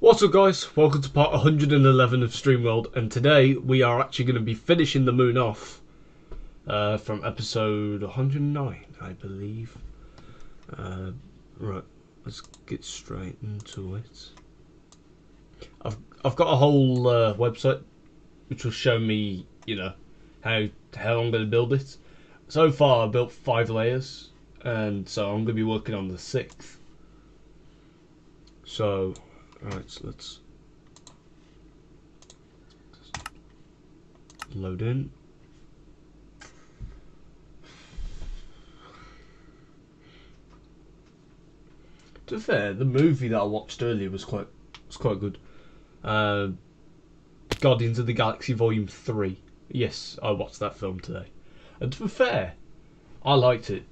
What's up guys, welcome to part 111 of StreamWorld, and today we are actually going to be finishing the moon off from episode 109, I believe. Right, let's get straight into it. I've got a whole website which will show me, how I'm going to build it. So far I built 5 layers, and so I'm going to be working on the 6th. So, alright, so let's load in. To be fair, the movie that I watched earlier was quite good. Guardians of the Galaxy Volume 3. Yes, I watched that film today. And to be fair, I liked it.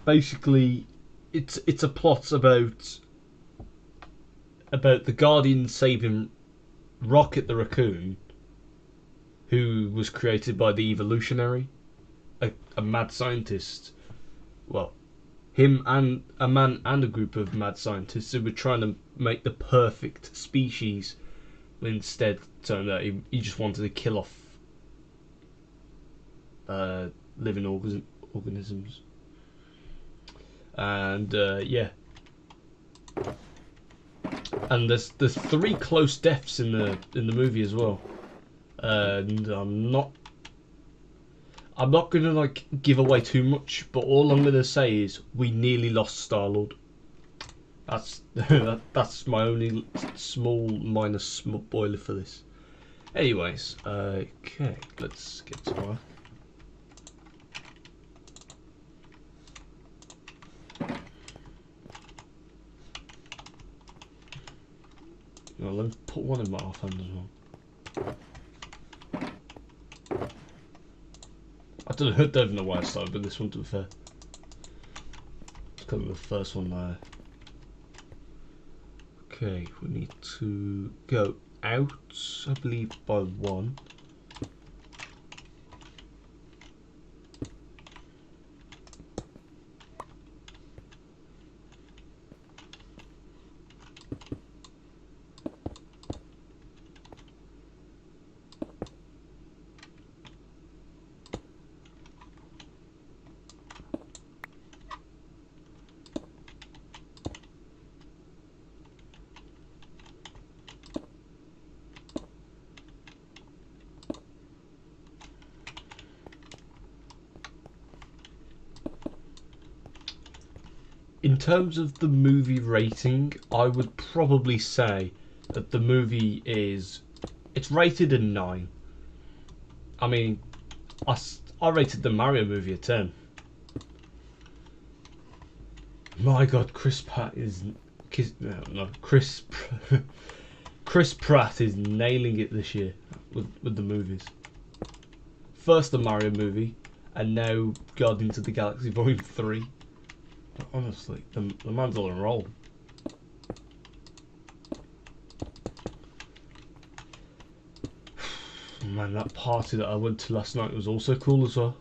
Basically, it's a plot about the Guardians saving Rocket the Raccoon, who was created by the Evolutionary, a mad scientist. Well, him and a man and a group of mad scientists who were trying to make the perfect species. Instead, turned out he just wanted to kill off living organisms. And yeah, and there's 3 close deaths in the movie as well. And I'm not gonna give away too much, but all I'm gonna say is we nearly lost Star-Lord. That's that's my only small minor spoiler for this. Anyways, okay, let's get to work. Well, let me put one in my offhand as well. I don't even know why I started with this one, to be fair. It's kind of the first one there. Okay, we need to go out, I believe, by 1. In terms of the movie rating, I would probably say that the movie it's rated a 9. I mean, I rated the Mario movie a 10. My God, Chris Pratt is Chris Pratt is nailing it this year with the movies. First the Mario movie, and now Guardians of the Galaxy Volume 3. Honestly, the man's on a roll. Man, that party that I went to last night was also cool as well.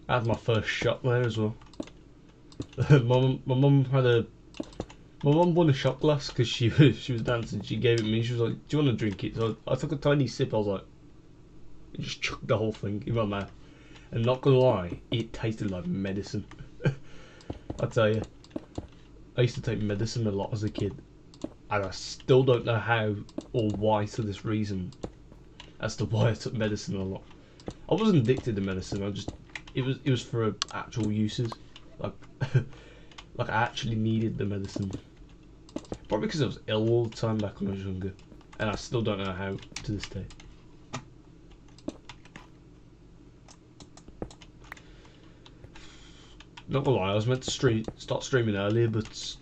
I had my first shot there as well. my mum won a shot glass because she was dancing. She gave it me. She was like, "Do you want to drink it?" So I took a tiny sip. I was like, I just chucked the whole thing in my mouth. And not gonna lie, it tasted like medicine. I tell you, I used to take medicine a lot as a kid, and I still don't know how or why, to this reason, as to why I took medicine a lot. I wasn't addicted to medicine. It was for actual uses, like like I actually needed the medicine. Probably because I was ill all the time back when I was younger, and I still don't know how to this day. Not gonna lie, I was meant to start streaming earlier, but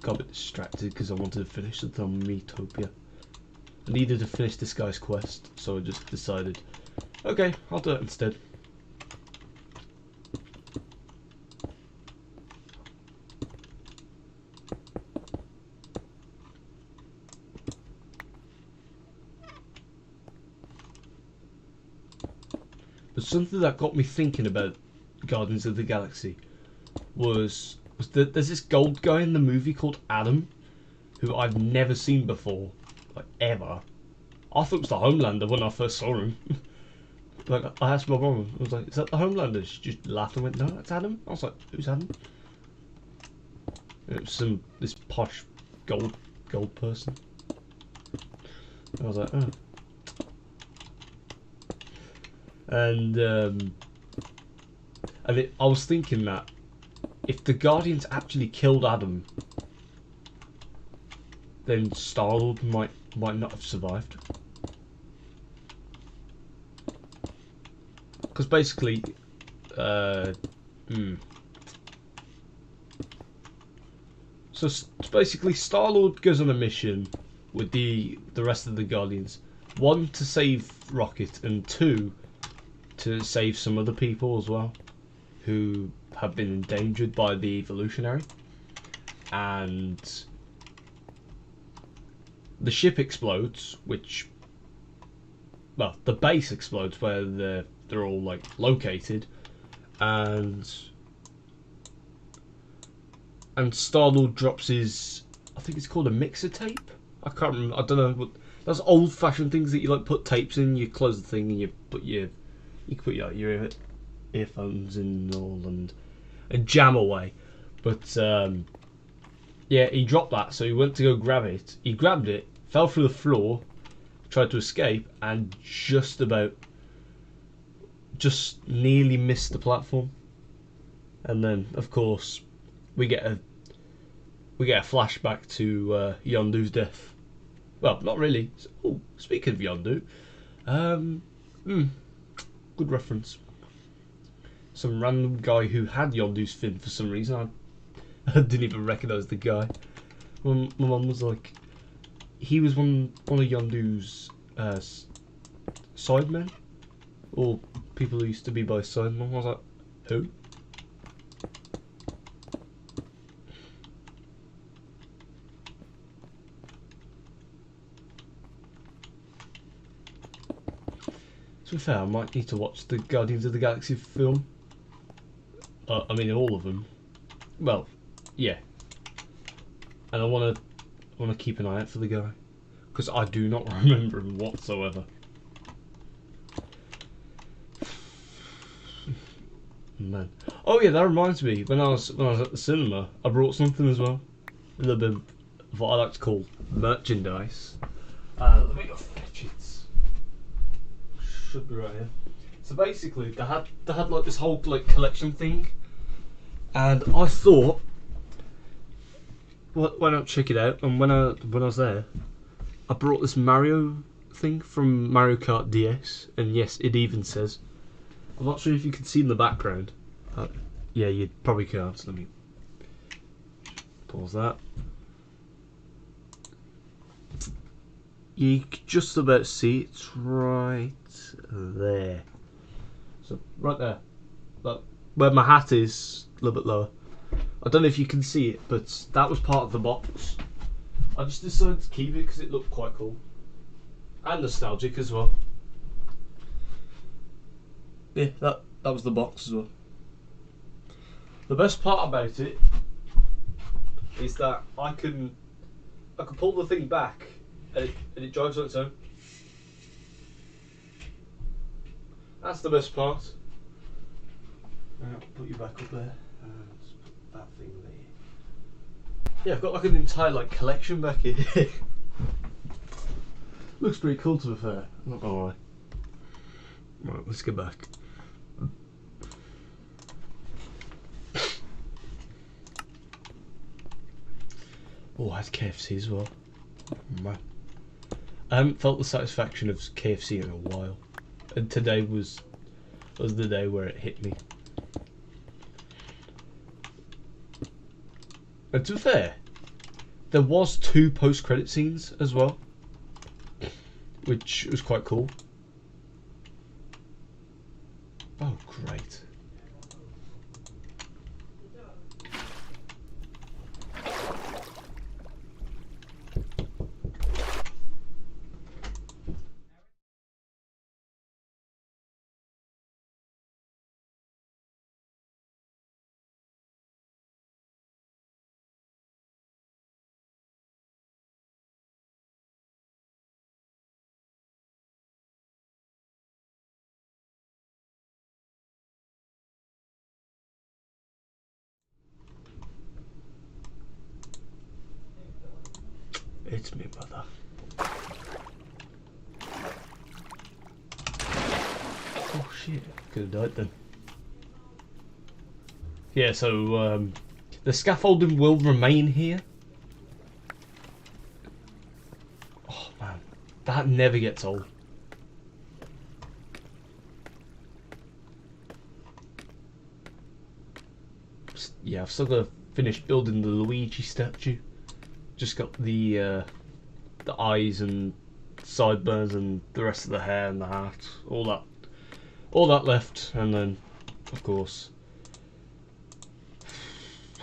got a bit distracted because I wanted to finish the Metopia. I needed to finish this guy's quest, so I just decided, okay, I'll do it instead. But something that got me thinking about Guardians of the Galaxy was that there's this gold guy in the movie called Adam, who I've never seen before, like ever. I thought it was the Homelander when I first saw him. Like, I asked my mum, I was like, "Is that the Homelander?" She just laughed and went, "No, that's Adam." I was like, "Who's Adam?" And it was this posh gold person. I was like, "Oh." And I was thinking that if the Guardians actually killed Adam, then Star-Lord might not have survived. Because basically, so basically, Star-Lord goes on a mission with the rest of the Guardians. One, to save Rocket, and two, to save some other people as well, who have been endangered by the Evolutionary. And the ship explodes, which, well, the base explodes where they're all like located, and Star-Lord drops his, I think it's called a mixer tape. I can't remember. I don't know what. Those old-fashioned things that you like put tapes in. You close the thing and you can put your earphones in and jam away. But yeah, he dropped that, so he went to go grab it. He grabbed it, fell through the floor, tried to escape, and just nearly missed the platform. And then, of course, we get a flashback to Yondu's death. Well, not really. Oh, speaking of Yondu, good reference. Some random guy who had Yondu's fin for some reason. I didn't even recognise the guy. My mum was like, he was one of Yondu's sidemen, or people who used to be by his side. Mum was like, who? To be fair, I might need to watch the Guardians of the Galaxy film. I mean, all of them. Well, yeah. And I want to keep an eye out for the guy, because I do not remember him whatsoever. Man. Oh yeah, that reminds me. When I was at the cinema, I brought something as well. A little bit of what I like to call merchandise. Let me go fetch it. Should be right here. So basically, they had like this whole like collection thing, and I thought, well, why not check it out? And when I was there, I brought this Mario thing from Mario Kart DS, and yes, it even says. I'm not sure if you can see in the background. Yeah, you probably can't. So let me pause that. You can just about see it. It's right there. So right there, like where my hat is, a little bit lower. I don't know if you can see it, but that was part of the box. I just decided to keep it because it looked quite cool and nostalgic as well. Yeah, that was the box as well. The best part about it is that I can pull the thing back and it drives on its own. That's the best part. I'll put you back up there and put that thing there. Yeah, I've got like an entire like collection back here. Looks pretty cool, to be fair. I'm not gonna lie. Right, let's get back. Oh, I had KFC as well. Man. I haven't felt the satisfaction of KFC in a while, and today was the day where it hit me. And to be fair, there was 2 post-credit scenes as well, which was quite cool. Oh, great. It's me, brother. Oh shit! Could have died then. Yeah. So the scaffolding will remain here. Oh man, that never gets old. Yeah, I've still got to finish building the Luigi statue. Just got the eyes and sideburns and the rest of the hair and the hat, all that left, and then of course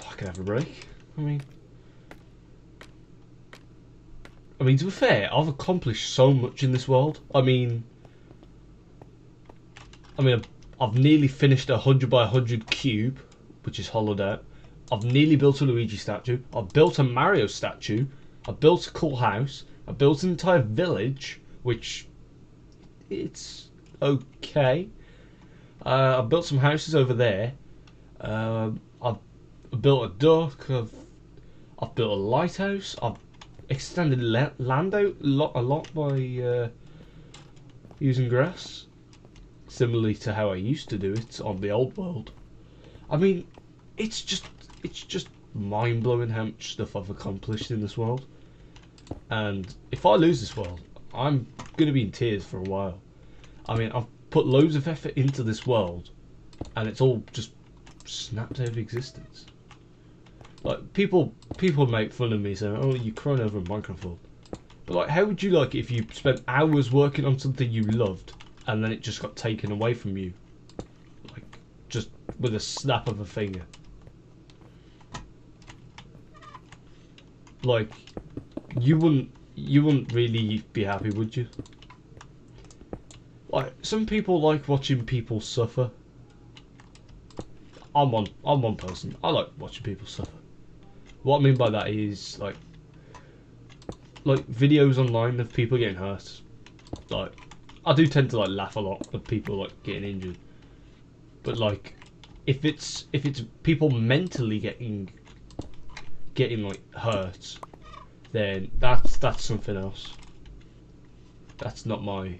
I can have a break. I mean, to be fair, I've accomplished so much in this world. I mean, I've nearly finished a 100 by 100 cube, which is hollowed out. I've nearly built a Luigi statue. I've built a Mario statue. I've built a cool house. I've built an entire village, which it's okay. I've built some houses over there. I've built a duck. I've built a lighthouse. I've extended land out a lot by using grass, similarly to how I used to do it on the old world. I mean, it's just mind-blowing how much stuff I've accomplished in this world. And if I lose this world, I'm going to be in tears for a while. I mean, I've put loads of effort into this world, and it's all just snapped out of existence. Like, people make fun of me saying, oh, you're crying over a microphone. But like, how would you like it if you spent hours working on something you loved, and then it just got taken away from you? Like, just with a snap of a finger. Like, you wouldn't really be happy, would you? Like, some people like watching people suffer. I'm one person. I like watching people suffer. What I mean by that is like videos online of people getting hurt. Like, I do tend to like laugh a lot at people like getting injured. But like, if it's people mentally getting like hurt, then that's something else. That's not my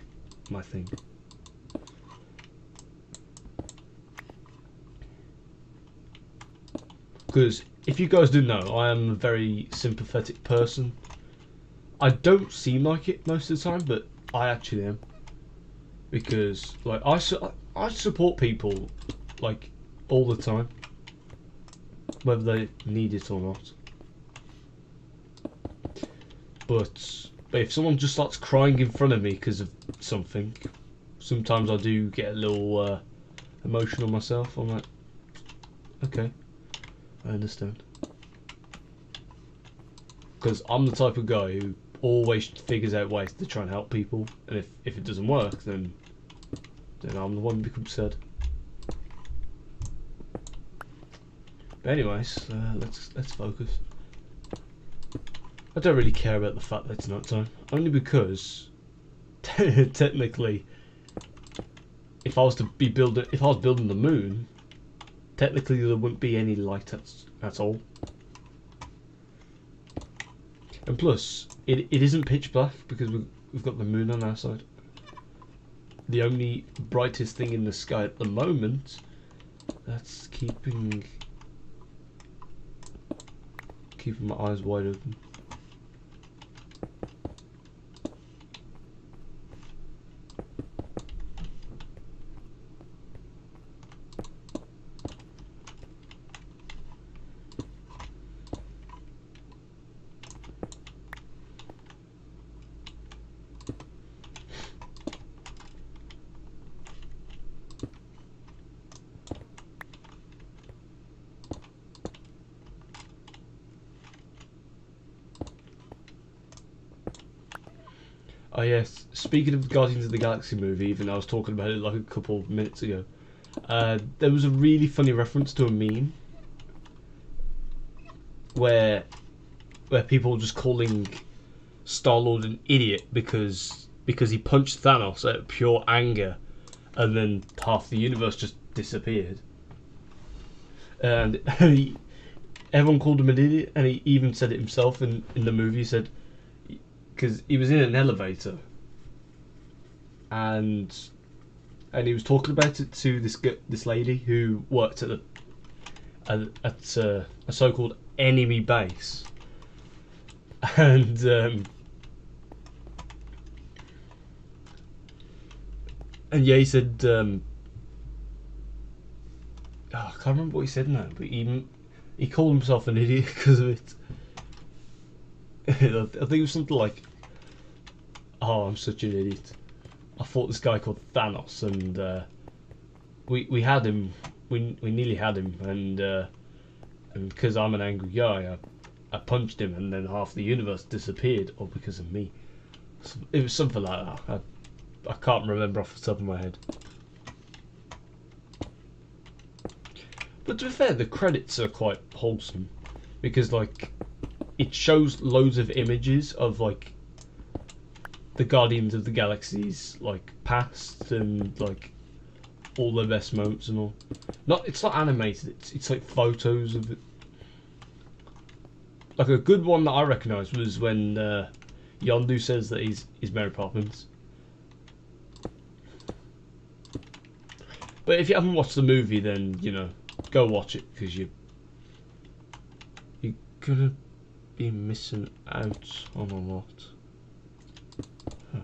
thing. Because if you guys do know, I am a very sympathetic person. I don't seem like it most of the time, but I actually am. Because like I support people like all the time, whether they need it or not. But if someone just starts crying in front of me because of something, sometimes I do get a little emotional myself. I'm like, okay, I understand. Because I'm the type of guy who always figures out ways to try and help people, and if it doesn't work, then I'm the one who becomes sad. But anyways, let's focus. I don't really care about the fact that it's night time, only because technically, if I was building the moon, technically there wouldn't be any light at all. And plus, it isn't pitch black because we've got the moon on our side. The only brightest thing in the sky at the moment that's keeping my eyes wide open. Oh yes, speaking of the Guardians of the Galaxy movie, even I was talking about it like a couple of minutes ago, there was a really funny reference to a meme where people were just calling Star-Lord an idiot because he punched Thanos out of pure anger, and then half the universe just disappeared. And everyone called him an idiot, and he even said it himself in the movie. He said, because he was in an elevator, and he was talking about it to this lady who worked at a so-called enemy base, and yeah, he said, oh, I can't remember what he said now, but he called himself an idiot because of it. I think it was something like, "Oh, I'm such an idiot. I fought this guy called Thanos, and we had him. We nearly had him, and because I'm an angry guy, I punched him, and then half the universe disappeared, all because of me." So it was something like that. I can't remember off the top of my head. But to be fair, the credits are quite wholesome, because like it shows loads of images of like the Guardians of the Galaxy's like past and like all their best moments and all. It's not animated. It's like photos of it. Like a good one that I recognised was when Yondu says that he's Mary Poppins. But if you haven't watched the movie, then you know, go watch it, because you're gonna be missing out on a lot. Huh.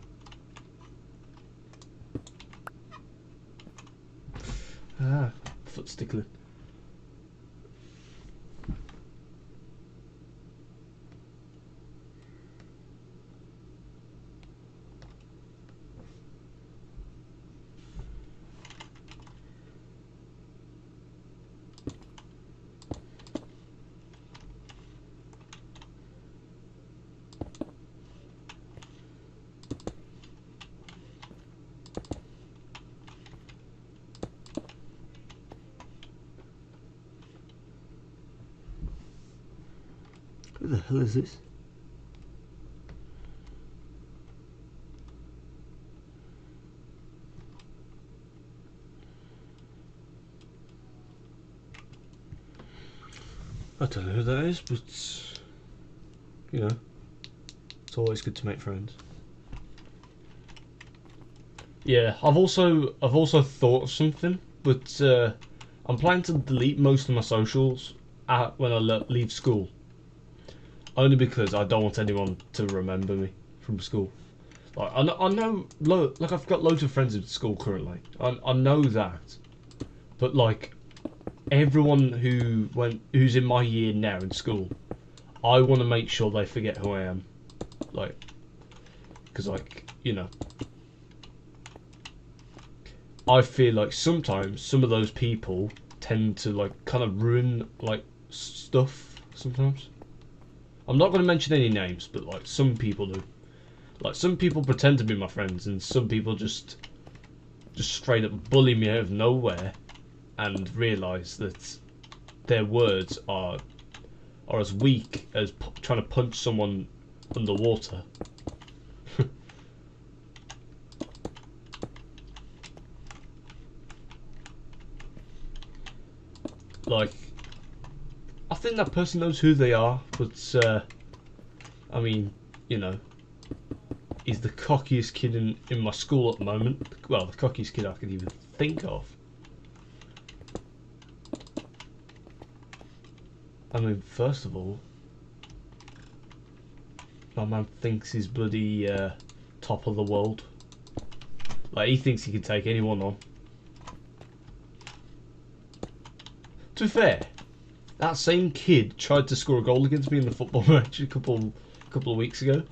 Ah, foot stickling. Who the hell is this? I don't know who that is, but you know, it's always good to make friends. Yeah, I've also thought of something, but I'm planning to delete most of my socials when I leave school. Only because I don't want anyone to remember me from school. Like I know, like I've got loads of friends at school currently. I know that, but like everyone who's in my year now in school, I want to make sure they forget who I am. Like, because like you know, I feel like sometimes some of those people tend to like kind of ruin like stuff sometimes. I'm not going to mention any names, but like some people do. Like some people pretend to be my friends, and some people just straight up bully me out of nowhere, and realise that their words are as weak as trying to punch someone underwater. Like, I think that person knows who they are, but I mean, you know, he's the cockiest kid in my school at the moment. Well, the cockiest kid I could even think of. I mean, first of all, my man thinks he's bloody top of the world. Like, he thinks he can take anyone on. To be fair, that same kid tried to score a goal against me in the football match a couple of weeks ago.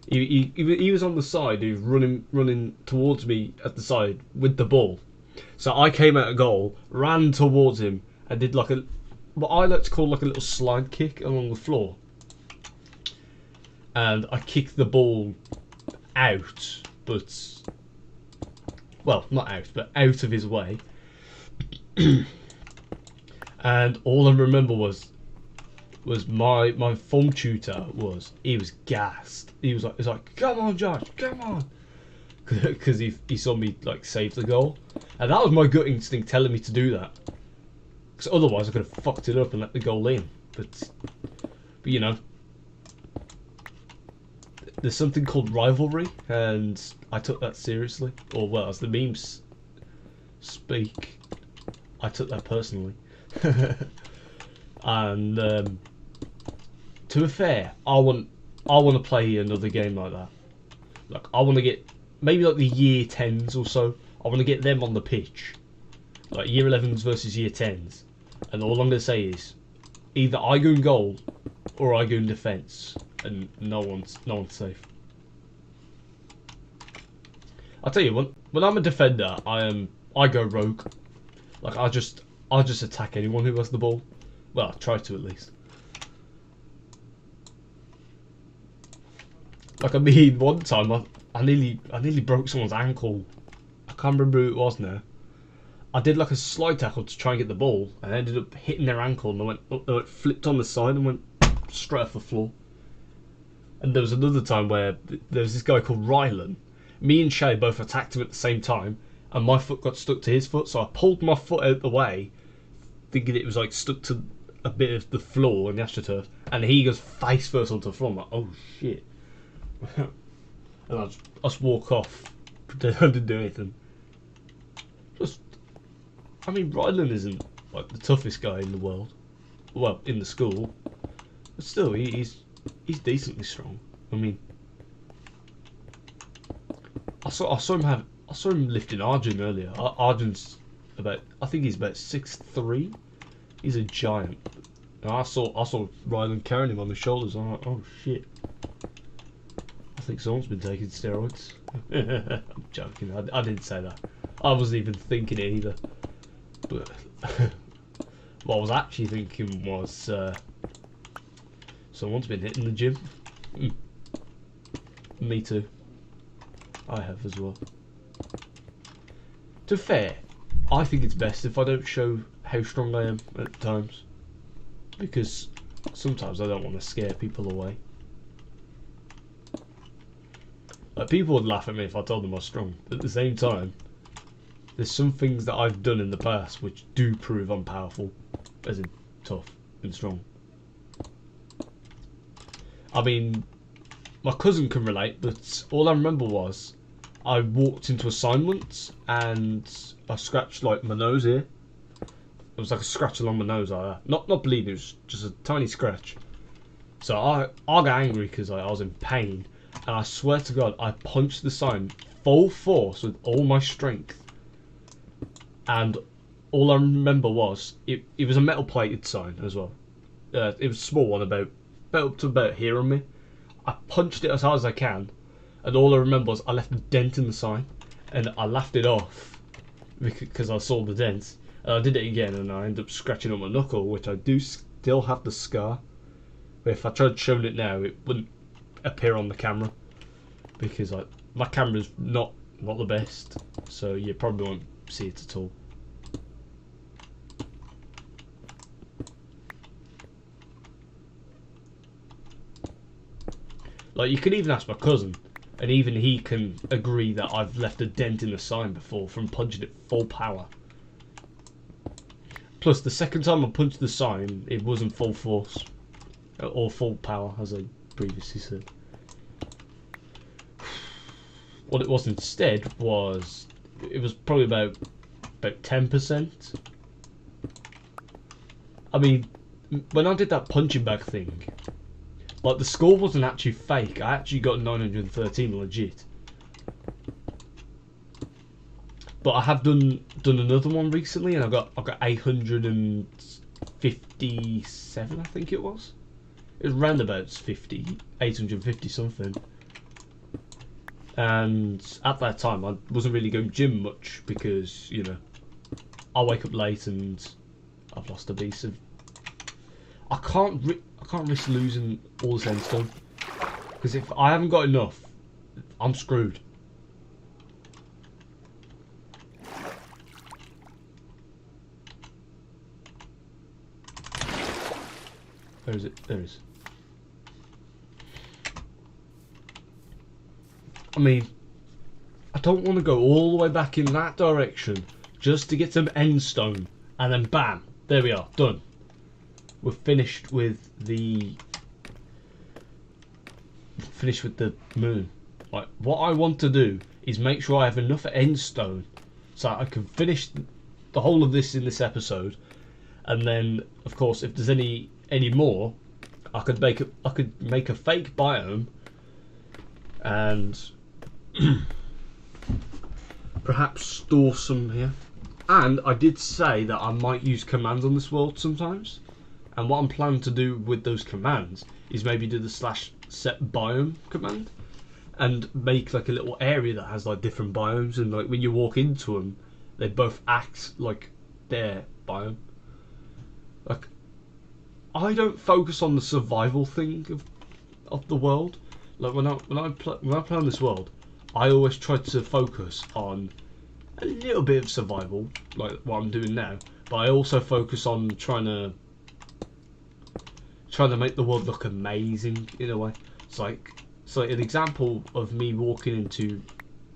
He was on the side. He was running towards me at the side with the ball. So I came out of goal, ran towards him, and did like what I like to call like a little slide kick along the floor. And I kicked the ball out, but well, not out, but out of his way. And all I remember was my form tutor he was gassed. He was like, come on, Josh, come on, because he saw me like save the goal, and that was my gut instinct telling me to do that. Because otherwise I could have fucked it up and let the goal in. But you know, there's something called rivalry, and I took that seriously. Or well, as the memes speak, I took that personally. And to be fair, I want to play another game like that. Like I want to get maybe like the year 10s or so. I want to get them on the pitch, like year 11s versus year 10s, and all I'm gonna say is either I go in goal or I go in defence, and no one's safe. I'll tell you when I'm a defender, I go rogue. Like I just attack anyone who has the ball. Well, I try to at least. Like I mean, one time I nearly broke someone's ankle. I can't remember who it was now. I did like a slide tackle to try and get the ball, and I ended up hitting their ankle, and they went flipped on the side and went straight off the floor. And there was another time where there was this guy called Rylan. Me and Shay both attacked him at the same time, and my foot got stuck to his foot, so I pulled my foot out the way, thinking it was like stuck to a bit of the floor in the AstroTurf, and he goes face first onto the floor. I'm like, oh shit. And I just walk off, pretend I didn't do anything. I mean, Rylan isn't like the toughest guy in the world, well, in the school, but still, he's decently strong. I mean, I saw him lifting Arjun earlier. Arjun's I think he's about 6'3". He's a giant. And I saw Rylan carrying him on his shoulders. I'm like, oh shit. I think someone's been taking steroids. I'm joking. I didn't say that. I wasn't even thinking it either. But what I was actually thinking was someone's been hitting the gym. Me too. I have as well. To be fair, I think it's best if I don't show how strong I am at times, because sometimes I don't want to scare people away. Like, people would laugh at me if I told them I was strong. At the same time, there's some things that I've done in the past which do prove I'm powerful, as in tough and strong. I mean, my cousin can relate, but all I remember was I walked into a sign once and I scratched like my nose here. It was like a scratch along my nose, like that. Not bleeding, it was just a tiny scratch. So I got angry because I was in pain, and I swear to God, I punched the sign full force with all my strength. And all I remember was it was a metal plated sign as well. It was a small one, about up to about here on me. I punched it as hard as I can, and all I remember was I left a dent in the sign, and I laughed it off because I saw the dent. And I did it again, and I ended up scratching on my knuckle, which I do still have the scar. But if I tried showing it now, it wouldn't appear on the camera, because my camera's not the best, so you probably won't see it at all. Like, you can even ask my cousin, and even he can agree that I've left a dent in the sign before from punching it full power. Plus, the second time I punched the sign, it wasn't full force, or full power, as I previously said. What it was instead was, it was probably about 10%. I mean, when I did that punching bag thing, like, the score wasn't actually fake. I actually got 913 legit. But I have done another one recently, and I got 857, I think it was. It was roundabouts 850 something. And at that time, I wasn't really going gym much because, you know, I wake up late and I've lost a piece of. I can't risk losing all this endstone, because if I haven't got enough, I'm screwed. Where is it? There it is. I mean, I don't want to go all the way back in that direction just to get some endstone, and then bam, there we are, done. We're finished with the finish with the moon. Like, what I want to do is make sure I have enough endstone so I can finish the whole of this in this episode, and then of course if there's any more, I could make a fake biome and perhaps store some here. And I did say that I might use commands on this world sometimes, and what I'm planning to do with those commands is maybe do the /set biome command and make like a little area that has like different biomes, and like when you walk into them they both act like their biome. Like, I don't focus on the survival thing of the world. Like when I play on this world, I always try to focus on a little bit of survival, like what I'm doing now. But I also focus on trying to make the world look amazing in a way. It's like an example of me walking into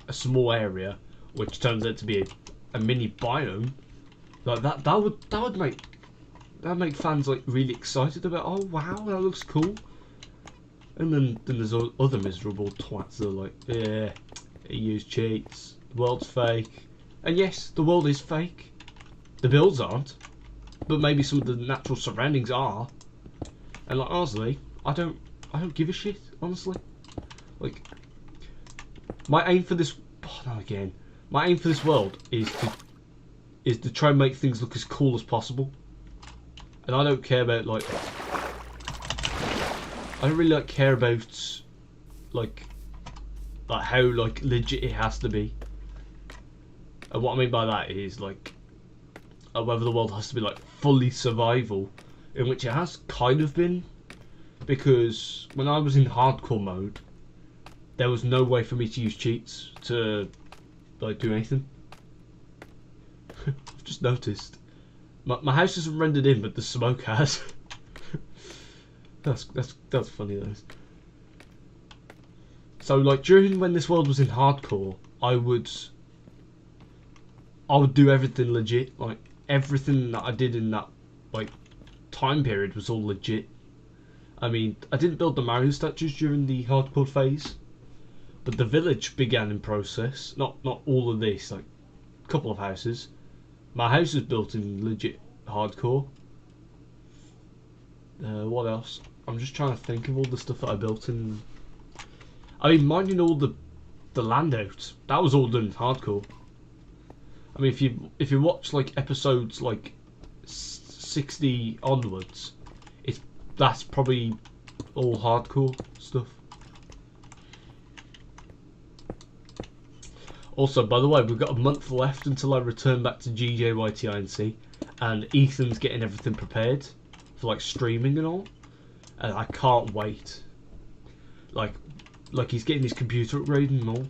a small area, which turns out to be a mini biome. Like that would make fans like really excited about. Oh wow, that looks cool. And then there's other miserable twats that are like, yeah, he used cheats. The world's fake. And yes, the world is fake. The builds aren't, but maybe some of the natural surroundings are. And like honestly, I don't give a shit. Honestly, like my aim for this. Oh, no, again. My aim for this world is to try and make things look as cool as possible. And I don't care about like. I don't really care about like how like legit it has to be. And what I mean by that is like whether the world has to be like fully survival, in which it has kind of been, because when I was in hardcore mode, there was no way for me to use cheats to like do anything. I've just noticed my house isn't rendered in, but the smoke has. that's funny though. So like during when this world was in hardcore, I would do everything legit. Like everything that I did in that like time period was all legit. I mean, I didn't build the Mario statues during the hardcore phase, but the village began in process. Not all of this, like a couple of houses. My house was built in legit hardcore. What else? I'm just trying to think of all the stuff that I built in. I mean, minding all the land out, that was all done in hardcore. I mean, if you watch like episodes like 60 onwards, that's probably all hardcore stuff. Also, by the way, we've got a month left until I return back to GJYTINC, and Ethan's getting everything prepared for like streaming and all, and I can't wait. Like he's getting his computer upgraded and all,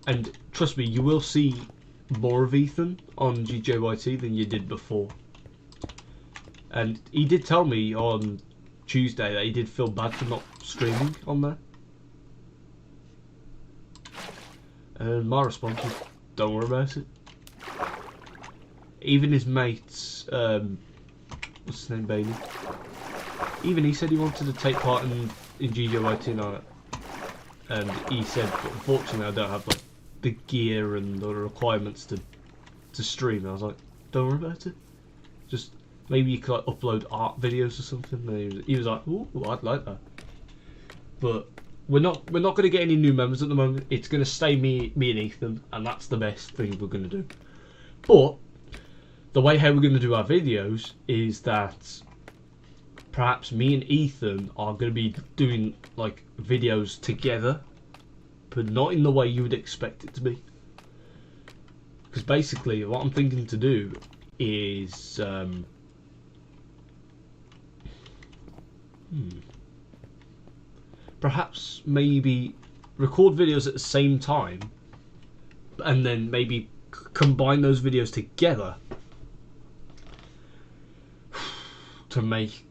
and trust me, you will see more of Ethan on GJYT than you did before. And he did tell me on Tuesday that he did feel bad for not streaming on there. And my response was, don't worry about it. Even his mates, what's his name, Bailey? Even he said he wanted to take part in GJYT night. And he said, but unfortunately I don't have like the gear and the requirements to stream. And I was like, don't worry about it. Just maybe you could like upload art videos or something. And he was like, ooh, I'd like that. But we're not going to get any new members at the moment. It's going to stay me and Ethan, and that's the best thing we're going to do. But the way how we're going to do our videos is that perhaps me and Ethan are going to be doing like videos together, but not in the way you would expect it to be. Because basically what I'm thinking to do is perhaps maybe record videos at the same time, and then maybe combine those videos together to make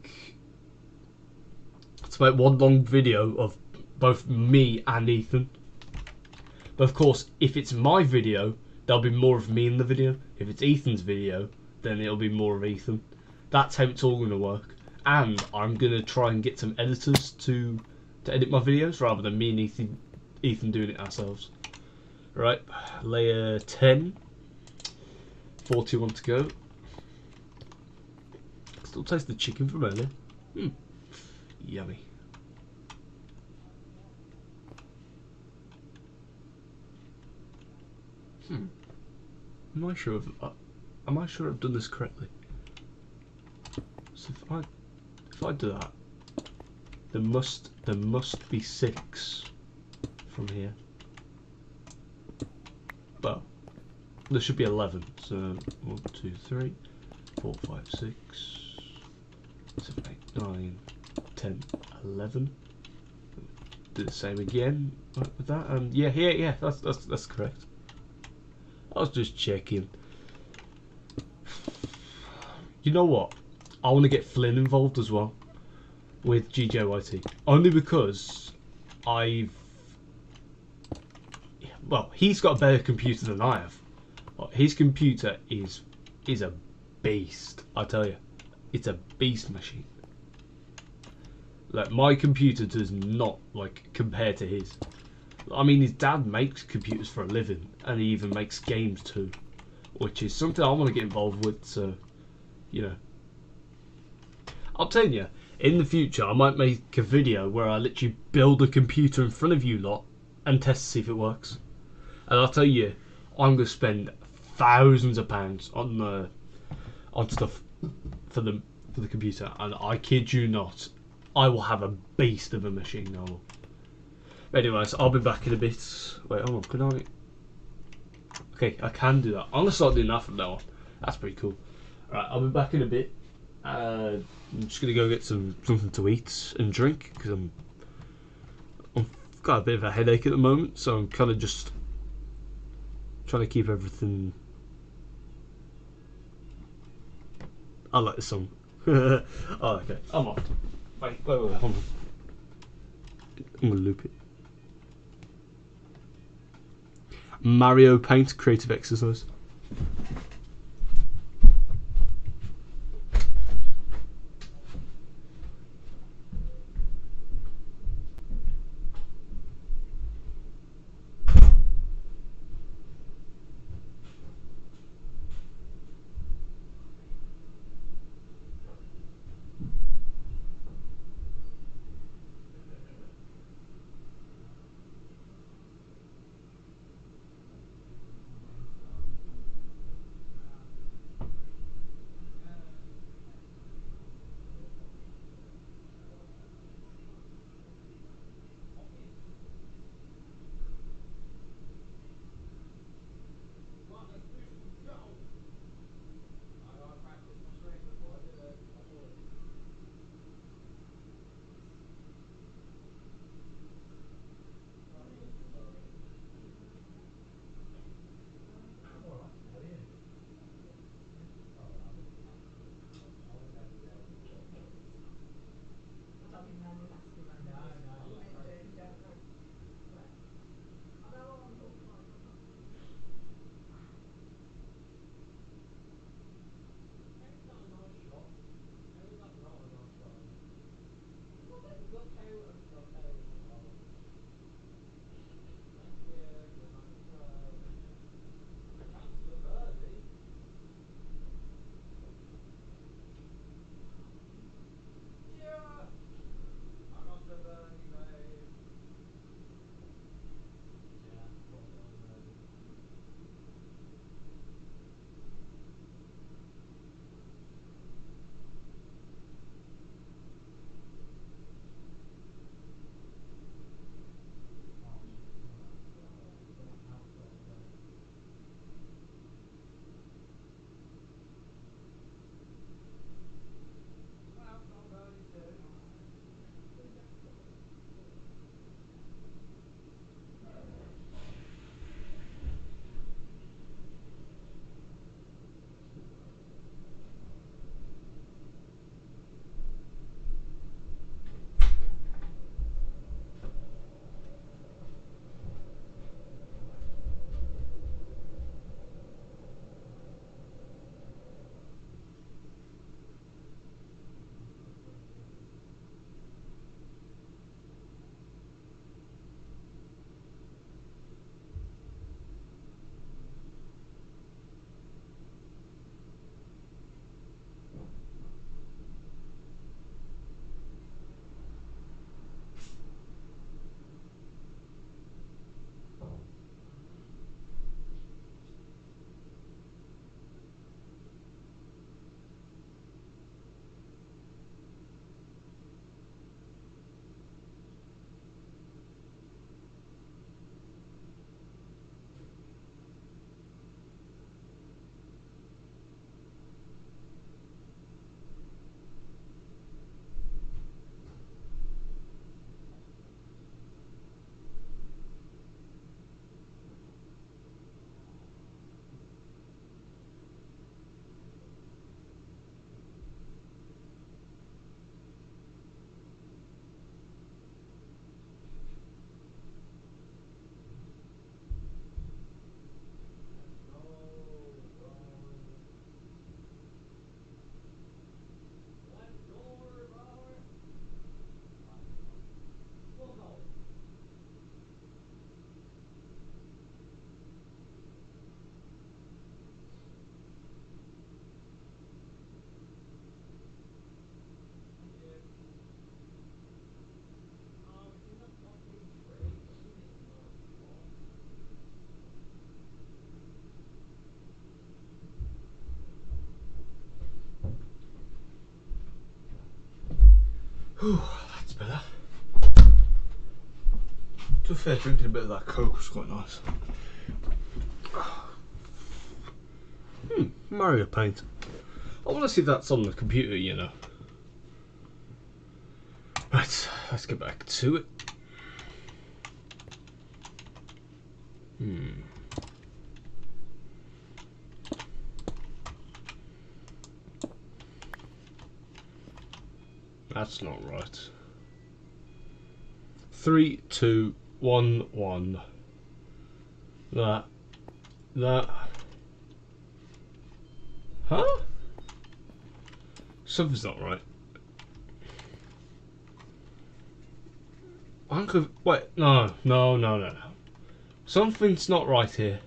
one long video of both me and Ethan. But of course, if it's my video, there'll be more of me in the video. If it's Ethan's video, then it'll be more of Ethan. That's how it's all going to work. and I'm gonna try and get some editors to edit my videos rather than me and Ethan doing it ourselves. Right, layer 10, 41 to go. Still taste the chicken from earlier. Yummy. Am I sure I've done this correctly? So if I do that, there must be 6 from here. Well, there should be 11. So 1, 2, 3, 4, 5, 6, 7, 8, 9, 10, 11. Do the same again with that, and yeah. That's correct. I was just checking. You know what? I want to get Flynn involved as well with GJYT, only because he's got a better computer than I have. His computer is a beast. I tell you, it's a beast machine. Like, my computer does not compare to his. I mean, his dad makes computers for a living, and he even makes games too, which is something I want to get involved with. So, you know, I'll tell you, in the future I might make a video where I literally build a computer in front of you lot and test to see if it works. And I'll tell you, I'm going to spend thousands of pounds on stuff for the computer, and I kid you not, I will have a beast of a machine. I will. Anyways, I'll be back in a bit. Wait, hold on, can I? Okay, I can do that. I'm gonna start doing that from now on. That's pretty cool. Alright, I'll be back in a bit. I'm just gonna go get something to eat and drink because I've got a bit of a headache at the moment, so I'm kind of just trying to keep everything. I like the song. Oh, okay. I'm off. Wait, hold on. I'm gonna loop it. Mario Paint creative exercise. Whew, that's better. To be fair, drinking a bit of that Coke was quite nice. Mario Paint. I want to see if that's on the computer, you know. Right, let's get back to it. That's not right. 3, 2, 1, 1. That. Huh? Something's not right. Wait, no. Something's not right here.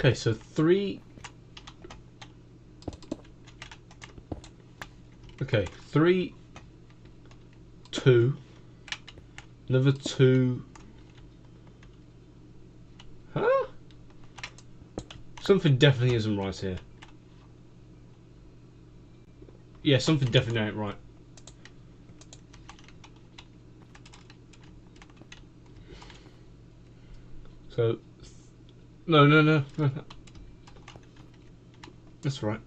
Okay, so 3. Okay, 3, 2. Another 2. Huh? Something definitely isn't right here. Yeah, something definitely ain't right. So, no. That's right.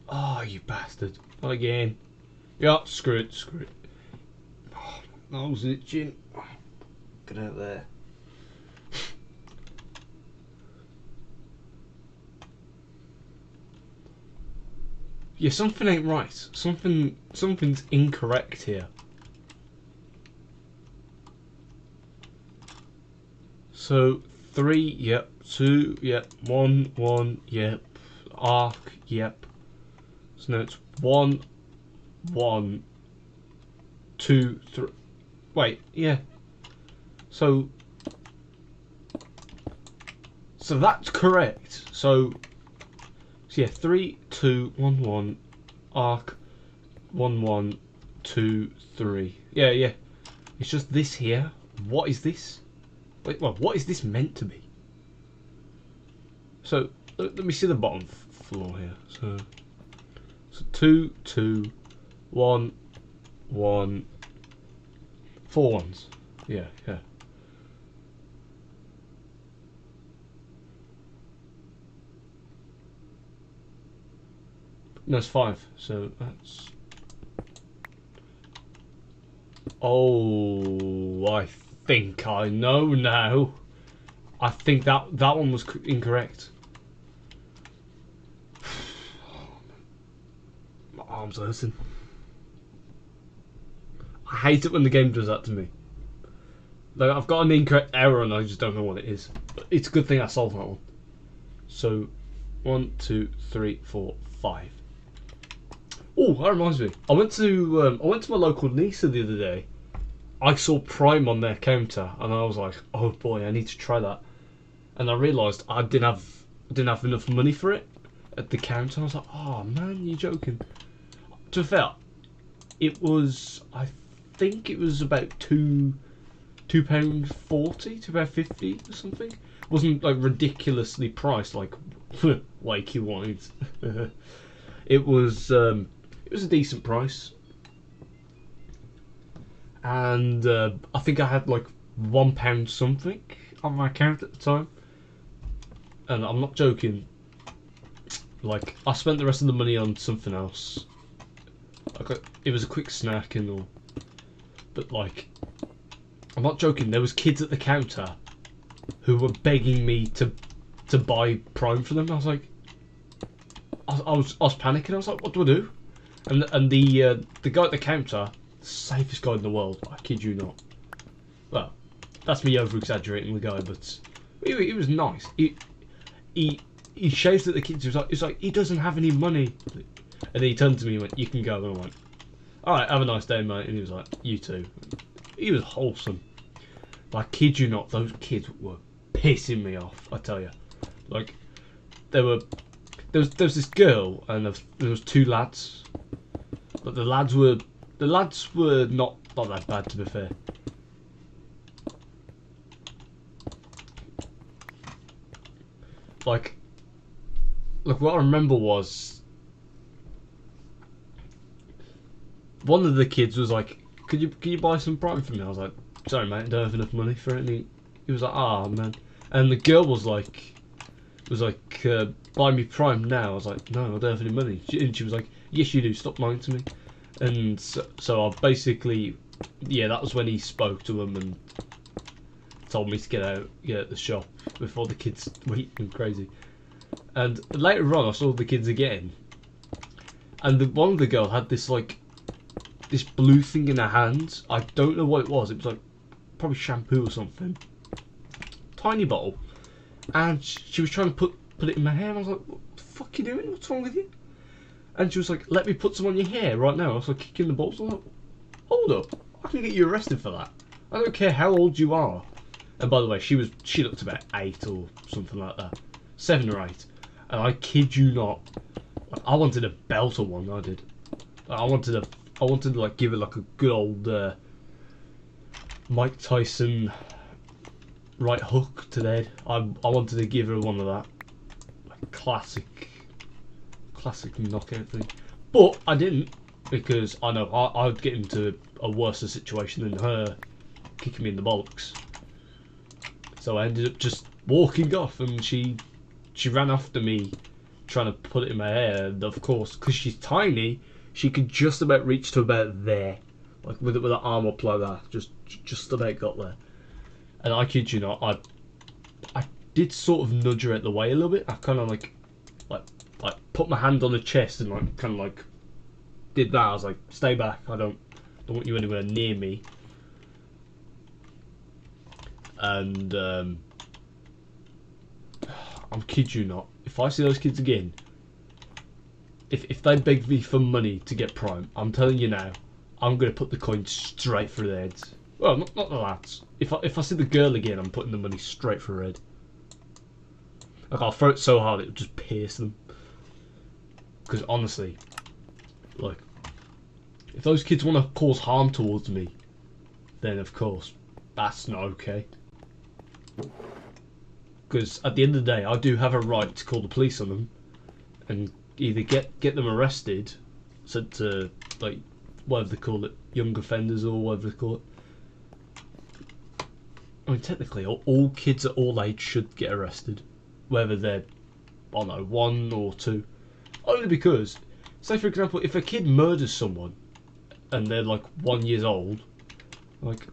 Oh, you bastard. Not again. Yeah, screw it. Oh, my nose itching. Get out there. Yeah, something ain't right. Something's incorrect here. So 3, yep. 2, yep. 1, 1, yep. Arc, yep. So now it's 1, 1, 2, 3. Wait, yeah. So that's correct. So yeah, 3, 2, 1, 1, arc, 1, 1, 2, 3. Yeah. It's just this here. What is this? Wait, well, what is this meant to be? So let me see the bottom floor here. So 2, 2, 1, 1, 4 ones. Yeah. No, it's 5. So that's. Oh, I think I know now. I think that one was incorrect. My arms are hurting. I hate it when the game does that to me. Like, I've got an incorrect error and I just don't know what it is. But it's a good thing I solved that one. So 1, 2, 3, 4, 5. Oh, that reminds me. I went to my local Nisa the other day. I saw Prime on their counter, and I was like, "Oh boy, I need to try that." And I realised I didn't have enough money for it at the counter. I was like, "Oh man, you're joking." To be fair, it was. I think it was about £2.40, £2.50 or something. It wasn't like ridiculously priced like Wakey wines. It was a decent price. And I think I had like £1 something on my account at the time, and I'm not joking. Like, I spent the rest of the money on something else. It was a quick snack and all, but like, I'm not joking. There was kids at the counter who were begging me to buy Prime for them. I was like, I was panicking. I was like, what do I do? And the guy at the counter, the safest guy in the world, I kid you not. Well, that's me over exaggerating the guy, but He was nice. He shouted at the kids. He was like, he doesn't have any money. And then he turned to me and went, "You can go." And I went, "All right, have a nice day, mate." And he was like, "You too." He was wholesome. But I kid you not, those kids were pissing me off. I tell you, like there was this girl and there was two lads, but the lads were not that bad, to be fair. Like what I remember was one of the kids was like, "Can you buy some Prime for me?" I was like, "Sorry, mate, I don't have enough money for it." And he was like, "Ah, man." And the girl was like, "Buy me Prime now." I was like, "No, I don't have any money." And she was like, "Yes, you do. Stop lying to me." And so I basically, yeah, that was when he spoke to him and told me to get out the shop before the kids went crazy. And later on, I saw the kids again, and one of the girl had this this blue thing in her hands. I don't know what it was. It was like probably shampoo or something. Tiny bottle, and she was trying to put it in my hair. And I was like, "What the fuck are you doing? What's wrong with you?" And she was like, "Let me put some on your hair right now." I was like kicking the balls. I was like, "Hold up! I can get you arrested for that. I don't care how old you are." And by the way, she looked about 8 or something like that, 7 or 8. And I kid you not, I wanted to belt her one. I did. I wanted to like give her like a good old Mike Tyson right hook to the head. I wanted to give her one of that, like classic knockout thing. But I didn't, because I know I'd get into a worse situation than her kicking me in the bollocks. So I ended up just walking off, and she ran after me, trying to put it in my hair. And of course, because she's tiny, she could just about reach to about there, like with her arm up like that, just about got there. And I kid you not, I did sort of nudge her out the way a little bit. I kind of like put my hand on the chest and like kind of like did that. I was like, "Stay back! I don't want you anywhere near me." And I'm kid you not, if I see those kids again, if they beg me for money to get Prime, I'm telling you now, I'm gonna put the coin straight through their heads. Well, not the lads. If I see the girl again, I'm putting the money straight through her head. Like, I'll throw it so hard it'll just pierce them. Because honestly, like, if those kids want to cause harm towards me, then of course that's not okay. Because at the end of the day, I do have a right to call the police on them and either get them arrested, sent to like whatever they call it, young offenders or whatever they call it. I mean, technically, all kids at all age should get arrested, whether they're, I don't know, 1 or 2. Only because, say for example, if a kid murders someone and they're like 1 year old, like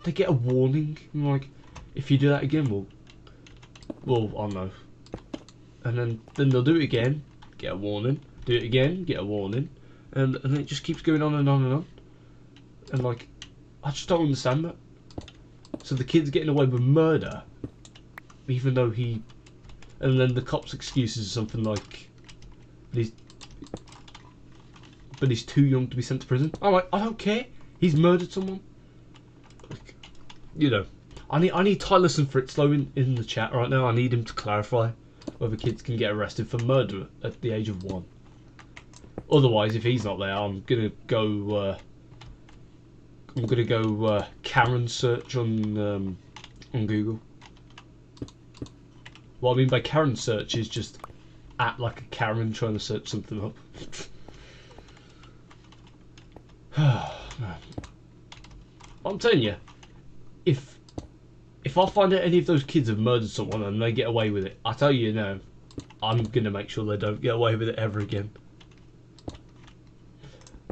they get a warning. And like, if you do that again, well, I don't know. And then they'll do it again, get a warning. Do it again, get a warning, and it just keeps going on and on and on. And like, I just don't understand that. So the kid's getting away with murder, even though and then the cop's excuse is something like, but he's too young to be sent to prison. I'm like, I don't care. He's murdered someone. Like, you know, I need Tyler and Fritzlow in the chat right now. I need him to clarify whether kids can get arrested for murder at the age of 1. Otherwise, if he's not there, I'm gonna go Karen search on Google. What I mean by Karen search is just at like a Karen trying to search something up. I'm telling you, if I find out any of those kids have murdered someone and they get away with it, I tell you now, I'm gonna make sure they don't get away with it ever again.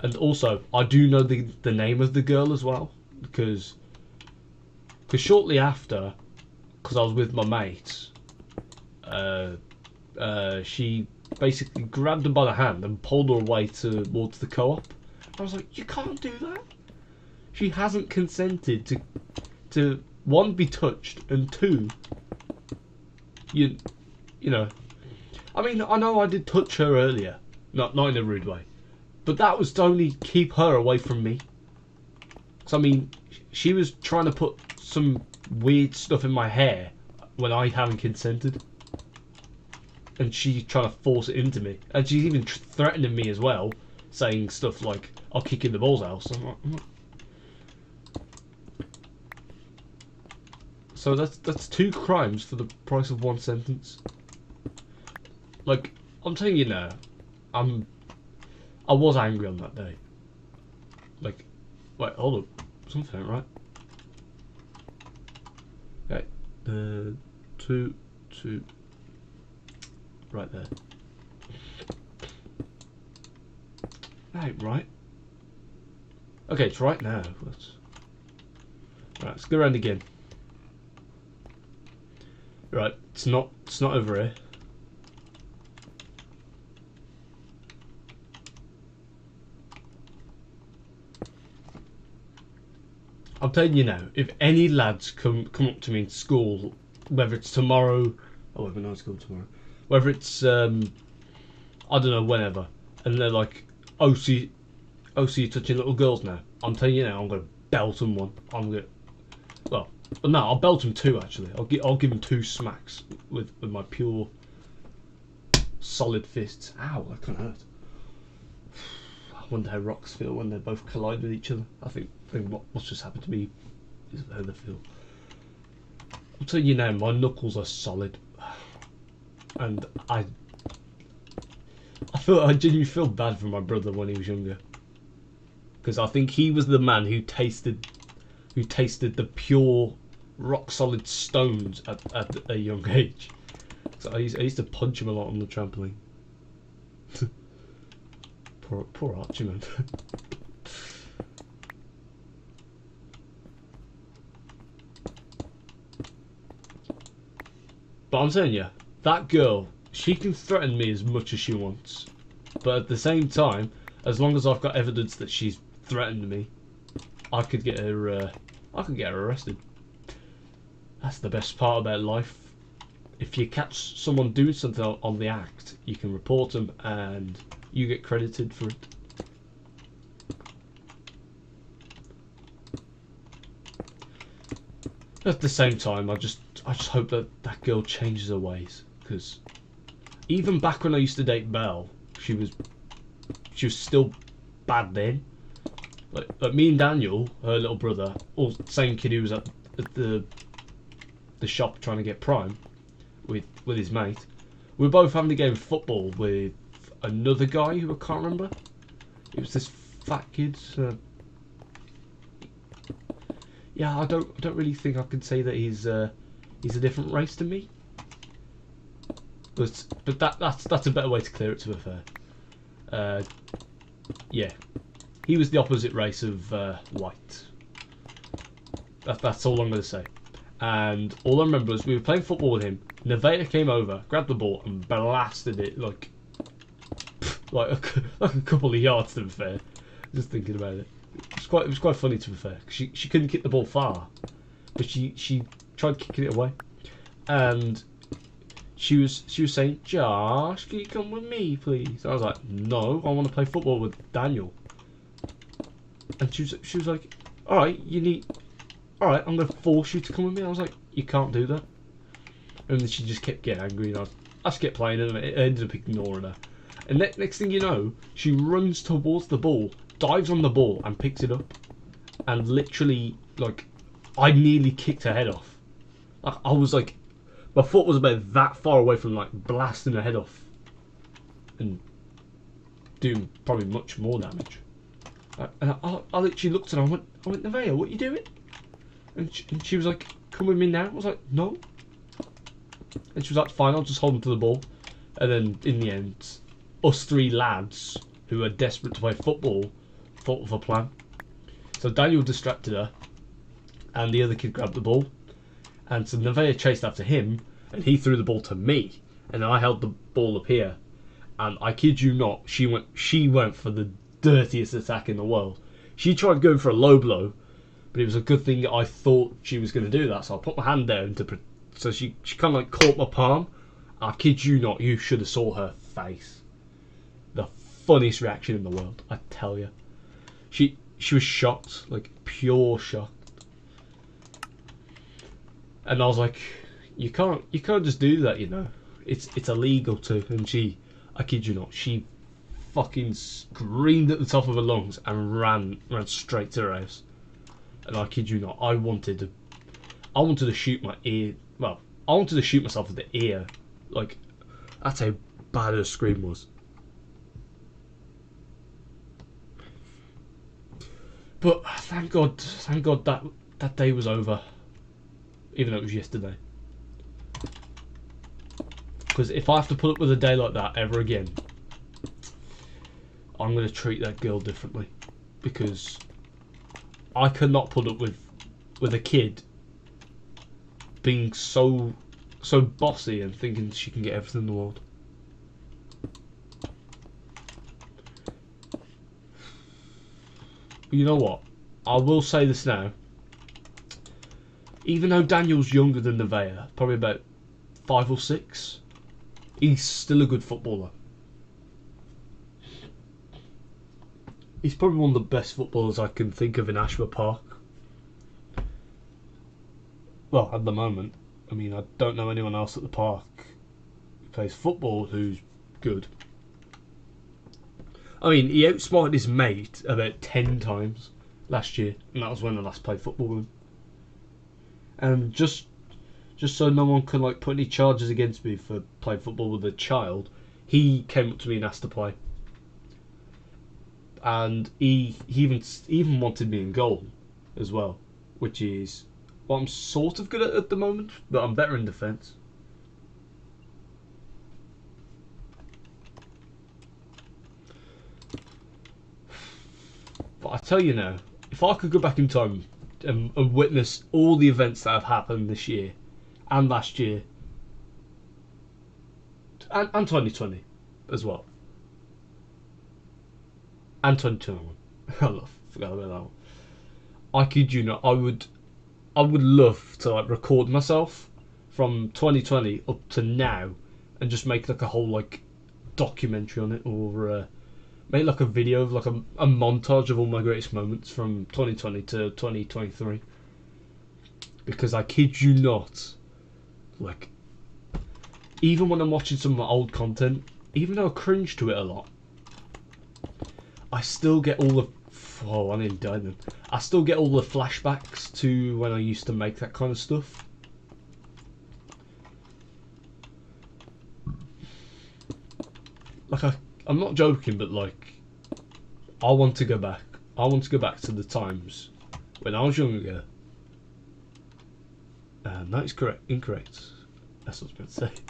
And also, I do know the name of the girl as well, because shortly after, because I was with my mates, she basically grabbed her by the hand and pulled her away towards the co-op. I was like, you can't do that. She hasn't consented to one, be touched, and two, you know. I mean, I know I did touch her earlier, not in a rude way, but that was to only keep her away from me. Because I mean, she was trying to put some weird stuff in my hair when I hadn't consented, and she's trying to force it into me, and she's even threatening me as well, saying stuff like, "I'll kick you in the balls out." So So that's 2 crimes for the price of 1 sentence. Like, I'm telling you now, I was angry on that day. Like, wait, hold up, something ain't right. Okay, 2, right there. That ain't right. Okay, it's right now. Right, let's go around again. Right, it's not over here. I'm telling you now, if any lads come up to me in school, whether it's tomorrow, I won't be in school tomorrow, whether it's I don't know, whenever, and they're like, "Oh, so you're touching little girls now?" I'm telling you now, I'm gonna belt them one. Well, no, I'll belt them 2 actually. I'll give them 2 smacks with my pure, solid fists. Ow, that can hurt. I wonder how rocks feel when they both collide with each other. I think what's just happened to me is how they feel. I'll tell you now, my knuckles are solid, and I genuinely feel bad for my brother when he was younger, because I think he was the man who tasted the pure, rock solid stones at a young age. So I used to punch him a lot on the trampoline. poor Archie, man. But I'm saying, yeah, that girl, she can threaten me as much as she wants, but at the same time, as long as I've got evidence that she's threatened me, I could get her arrested. That's the best part about life. If you catch someone doing something on the act, you can report them and you get credited for it. At the same time, I just hope that girl changes her ways, because even back when I used to date Belle, she was still bad then. Like me and Daniel, her little brother, or same kid who was at the shop trying to get Prime with his mate. We were both having a game of football with another guy who I can't remember. It was this fat kid. Yeah, I don't really think I can say that he's a different race to me. But that's a better way to clear it, to be fair. Yeah, he was the opposite race of white. That's all I'm going to say. And all I remember was we were playing football with him. Nevaeh came over, grabbed the ball, and blasted it like a couple of yards, to be fair. Just thinking about it. It was quite funny, to be fair. She couldn't kick the ball far, but she tried kicking it away, and she was saying, "Josh, can you come with me, please?" I was like, "No, I want to play football with Daniel." And she was like, "All right, I'm going to force you to come with me." I was like, "You can't do that." And then she just kept getting angry, and I just kept playing, and I ended up ignoring her. And next thing you know, she runs towards the ball, dives on the ball, and picks it up. And literally, like, I nearly kicked her head off. Like, I was like, my foot was about that far away from like blasting her head off, and doing probably much more damage. And I literally looked at her. I went, "Nevaeh, what are you doing?" And she was like, "Come with me now." I was like, "No." And she was like, "Fine, I'll just hold him to the ball." And then in the end, us 3 lads who were desperate to play football thought of a plan. So Daniel distracted her, and the other kid grabbed the ball, and so Nevaeh chased after him, and he threw the ball to me, and I held the ball up here, and I kid you not, she went for the dirtiest attack in the world. She tried going for a low blow, But it was a good thing I thought she was going to do that, so I put my hand down so she kind of like caught my palm. I kid you not, you should have saw her face. The funniest reaction in the world, I tell you. She was shocked, like pure shock. And I was like, you can't just do that, you know. It's illegal to. And I kid you not, she fucking screamed at the top of her lungs and ran straight to her house. And I kid you not, I wanted to shoot my ear. Well, I wanted to shoot myself in the ear. Like, that's how bad her scream was. But thank God that day was over. Even though it was yesterday. Because if I have to put up with a day like that ever again, I'm going to treat that girl differently. Because I cannot put up with a kid being so bossy and thinking she can get everything in the world. But you know what? I will say this now. Even though Daniel's younger than Nevaeh, probably about 5 or 6, he's still a good footballer. He's probably one of the best footballers I can think of in Ashworth Park. Well, at the moment. I mean, I don't know anyone else at the park who plays football who's good. I mean, he outsmarted his mate about 10 times last year, and that was when I last played football with him. And just so no one can like put any charges against me for playing football with a child, he came up to me and asked to play. And he even wanted me in goal as well, which is what I'm sort of good at the moment, but I'm better in defence. But I tell you now, if I could go back in time and witness all the events that have happened this year and last year and 2020 as well and 2021, I forgot about that one. I kid you not, I would love to like record myself from 2020 up to now and just make like a whole like documentary on it, or make like a video of like a montage of all my greatest moments from 2020 to 2023. Because I kid you not, like, even when I'm watching some of my old content, even though I cringe to it a lot, I still get all the... Oh, I nearly died then. I still get all the flashbacks to when I used to make that kind of stuff. Like, I'm not joking, but like, I want to go back. I want to go back to the times when I was younger. That is incorrect. That's what I was about to say.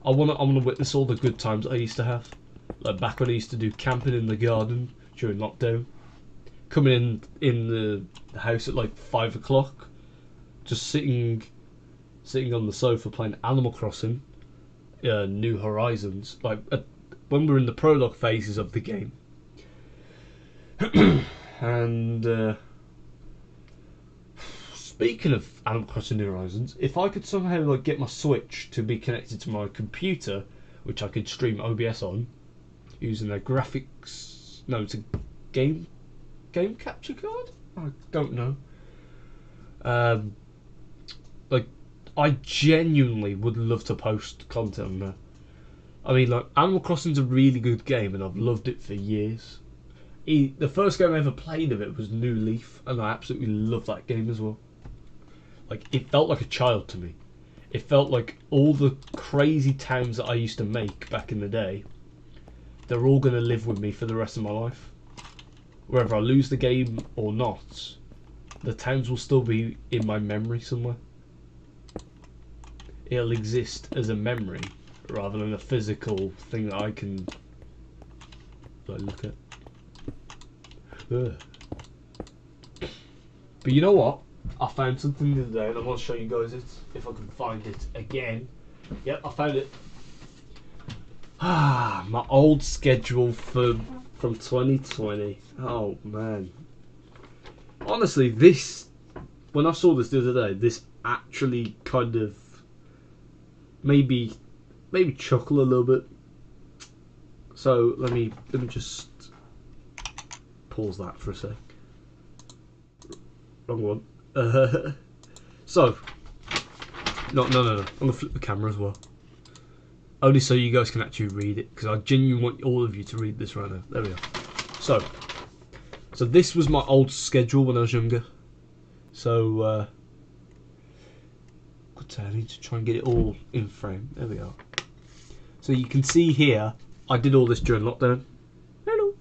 I wanna witness all the good times I used to have. Like back when I used to do camping in the garden during lockdown. Coming in the house at like 5 o'clock. Just sitting on the sofa playing Animal Crossing. New Horizons. Like when we're in the prologue phases of the game. And speaking of Animal Crossing New Horizons, if I could somehow like get my Switch to be connected to my computer, which I could stream OBS on, using their graphics... No, it's a game capture card? I don't know. Like, I genuinely would love to post content on there. I mean, like, Animal Crossing's a really good game, and I've loved it for years. The first game I ever played of it was New Leaf, and I absolutely love that game as well. Like, it felt like a child to me. It felt like all the crazy towns that I used to make back in the day, they're all going to live with me for the rest of my life. Whether I lose the game or not, the towns will still be in my memory somewhere. It'll exist as a memory rather than a physical thing that I can like, look at. Ugh. But you know what? I found something the other day and I want to show you guys it, if I can find it again. Yep, I found it. Ah, my old schedule from 2020. Oh man. Honestly, this, when I saw this the other day, this actually kind of maybe chuckle a little bit. So let me just pause that for a sec. Wrong one. So no. I'm gonna flip the camera as well. Only so you guys can actually read it, because I genuinely want all of you to read this right now. There we are. So this was my old schedule when I was younger. So, I need to try and get it all in frame. There we are. So you can see here, I did all this during lockdown. Hello.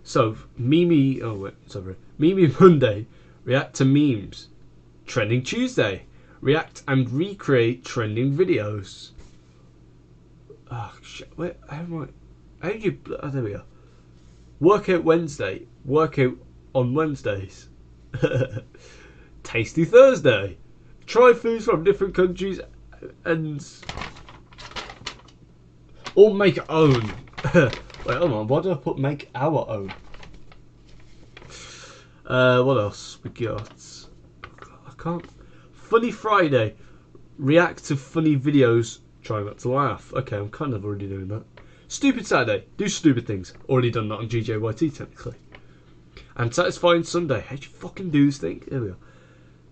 So Mimi Monday, react to memes. Trending Tuesday, react and recreate trending videos. Oh shit! Wait, how do you? Oh, there we are. Workout Wednesday, workout on Wednesdays. Tasty Thursday, try foods from different countries and or make your own. Wait, hold on. Why did I put make our own? What else we got? I can't. Funny Friday, react to funny videos. Try not to laugh. Okay, I'm kind of already doing that. Stupid Saturday, do stupid things. Already done that on GJYT technically. And Satisfying Sunday. How'd you fucking do this thing? There we are.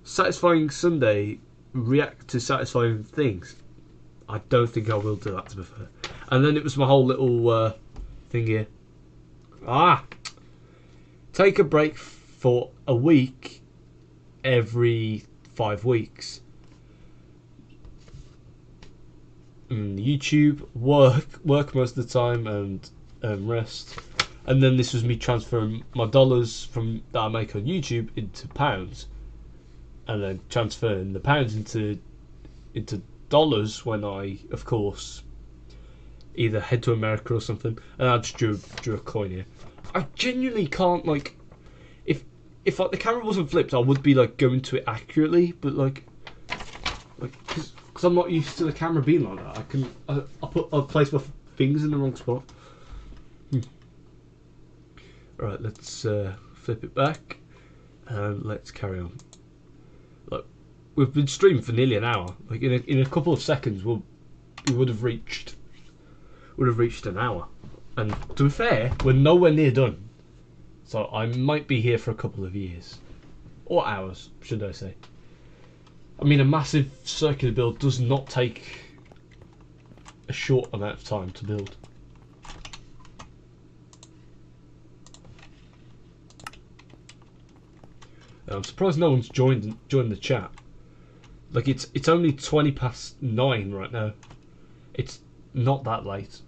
Satisfying Sunday, react to satisfying things. I don't think I will do that, to be fair. And then it was my whole little thing here. Take a break for a week every 5 weeks. YouTube, work most of the time, and rest. And then this was me transferring my dollars from that I make on YouTube into pounds, and then transferring the pounds into dollars when I, of course, either head to America or something. And I just drew a coin here. I genuinely can't, like, if like the camera wasn't flipped, I would be like going to it accurately, but like because I'm not used to the camera being like that. I'll place my fingers in the wrong spot. Alright, let's flip it back and let's carry on. Look, we've been streaming for nearly an hour. Like in a couple of seconds, we would have reached an hour. And to be fair, we're nowhere near done. So I might be here for a couple of years, or hours, should I say? I mean, a massive circular build does not take a short amount of time to build. I'm surprised no one's joined the chat. Like it's only 9:20 right now. It's not that late.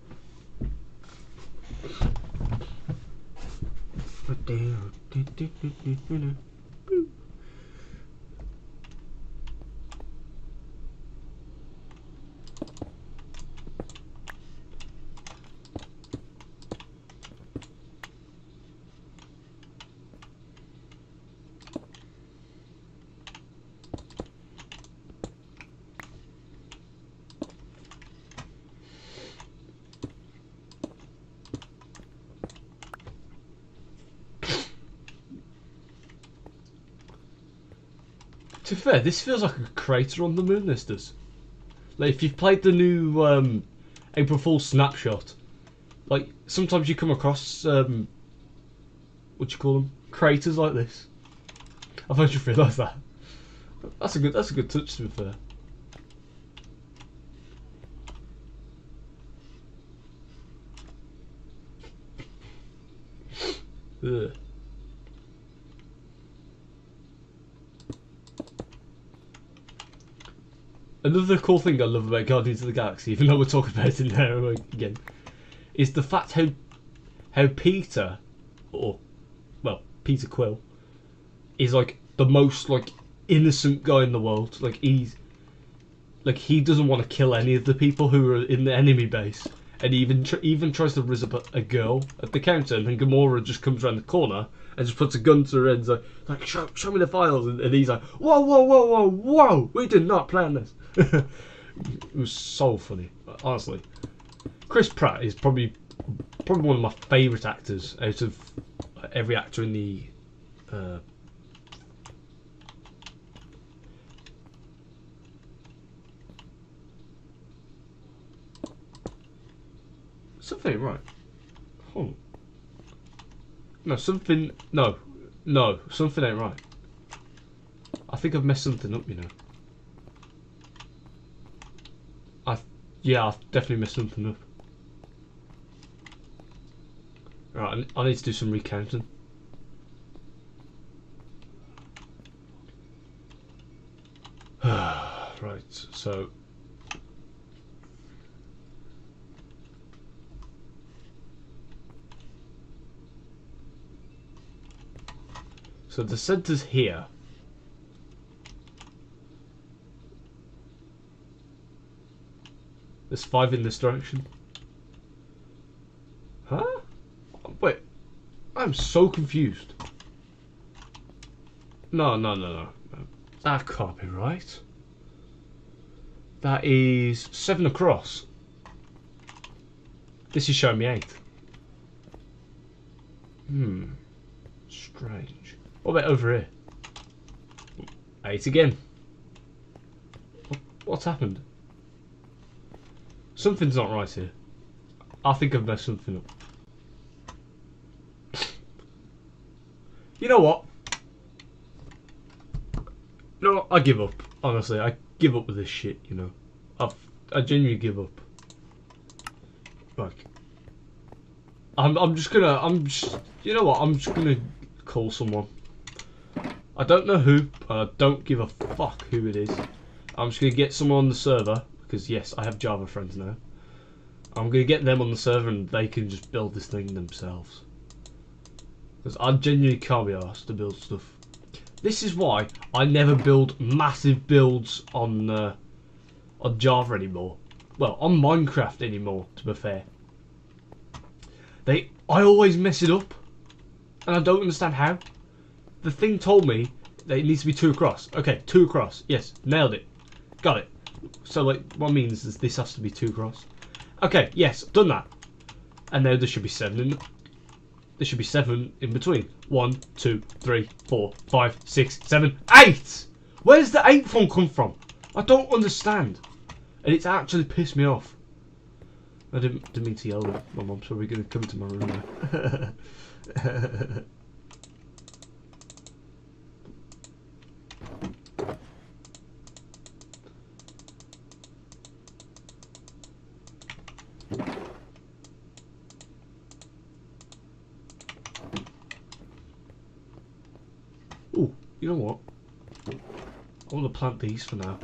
To be fair, this feels like a crater on the moon, this does. Like, if you've played the new April Fool's Snapshot, like, sometimes you come across, what do you call them? Craters like this. I've heard you realise that. That's a good touch, to be fair. Ugh. Another cool thing I love about Guardians of the Galaxy, even though we're talking about it now again, is the fact how Peter, or well, Peter Quill, is like the most like innocent guy in the world. Like he doesn't want to kill any of the people who are in the enemy base, and he even tries to rizz up a girl at the counter, and then Gamora just comes around the corner and just puts a gun to her head and like show me the files, and he's like, whoa, we did not plan this. It was so funny, honestly. Chris Pratt is probably one of my favourite actors out of every actor in the something ain't right. Hold on. No, something. No, something ain't right. I think I've messed something up, you know. Yeah, I've definitely messed something up. Right, I need to do some recounting. Right, so. So the centre's here. There's 5 in this direction. Huh? Wait. I'm so confused. No. That can't be right. That is 7 across. This is showing me 8. Strange. What about over here? 8 again. What's happened? Something's not right here. I think I've messed something up. You know what? No, I give up. Honestly, I give up with this shit, you know. I genuinely give up. Like, you know what? I'm just gonna call someone. I don't know who, and I don't give a fuck who it is. I'm just gonna get someone on the server, because yes, I have Java friends now. I'm gonna get them on the server and they can just build this thing themselves. Because I genuinely can't be asked to build stuff. This is why I never build massive builds on Java anymore. Well, on Minecraft anymore, to be fair. I always mess it up, and I don't understand how. The thing told me that it needs to be 2 across. Okay, 2 across. Yes, nailed it. Got it. So, like, what means is this has to be 2 across. Okay, yes, done that. And now there should be 7 in. There should be 7 in between. 1, 2, 3, 4, 5, 6, 7, 8! Where's the 8th one come from? I don't understand. And it's actually pissed me off. I didn't mean to yell at my mum's probably going to come to my room now. Ooh, you know what? I want to plant these for now.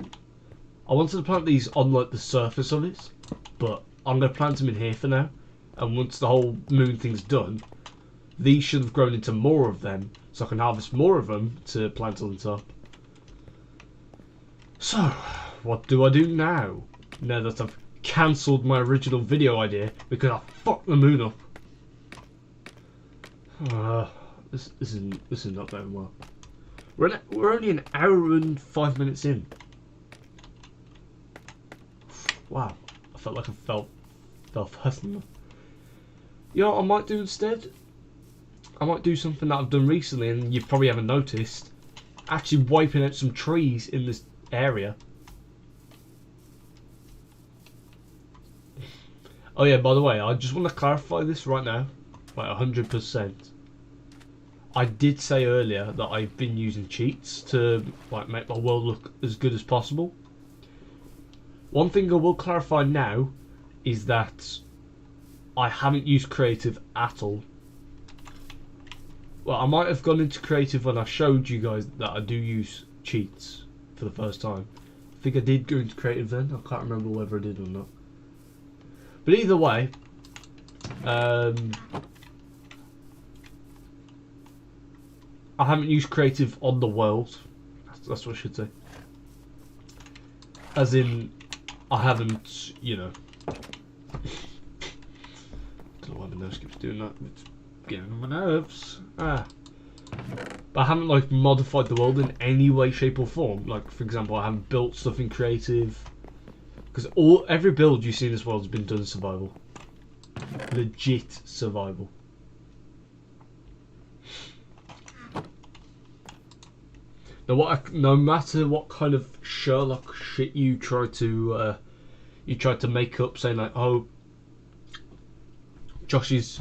I wanted to plant these on like the surface of it, but I'm going to plant them in here for now. And once the whole moon thing's done, these should have grown into more of them, so I can harvest more of them to plant on the top. So, what do I do now? Now that I've cancelled my original video idea because I fucked the moon up. This is not going well. We're only an hour and 5 minutes in. Wow, I felt like I fell personal. You know what I might do instead? I might do something that I've done recently and you probably haven't noticed. Actually wiping out some trees in this area. Oh yeah, by the way, I just want to clarify this right now. Like 100%. I did say earlier that I've been using cheats to like make my world look as good as possible. One thing I will clarify now is that I haven't used creative at all. Well, I might have gone into creative when I showed you guys that I do use cheats for the first time. I think I did go into creative then. I can't remember whether I did or not. But either way, I haven't used creative on the world. That's what I should say. As in, I haven't, you know. Don't know why my nose keeps doing that. It's getting on my nerves. But I haven't like modified the world in any way, shape, or form. Like, for example, I haven't built stuff in creative. Because every build you see in this world has been done in survival. Legit survival. No matter what kind of Sherlock shit you try to make up, saying like, oh, Josh's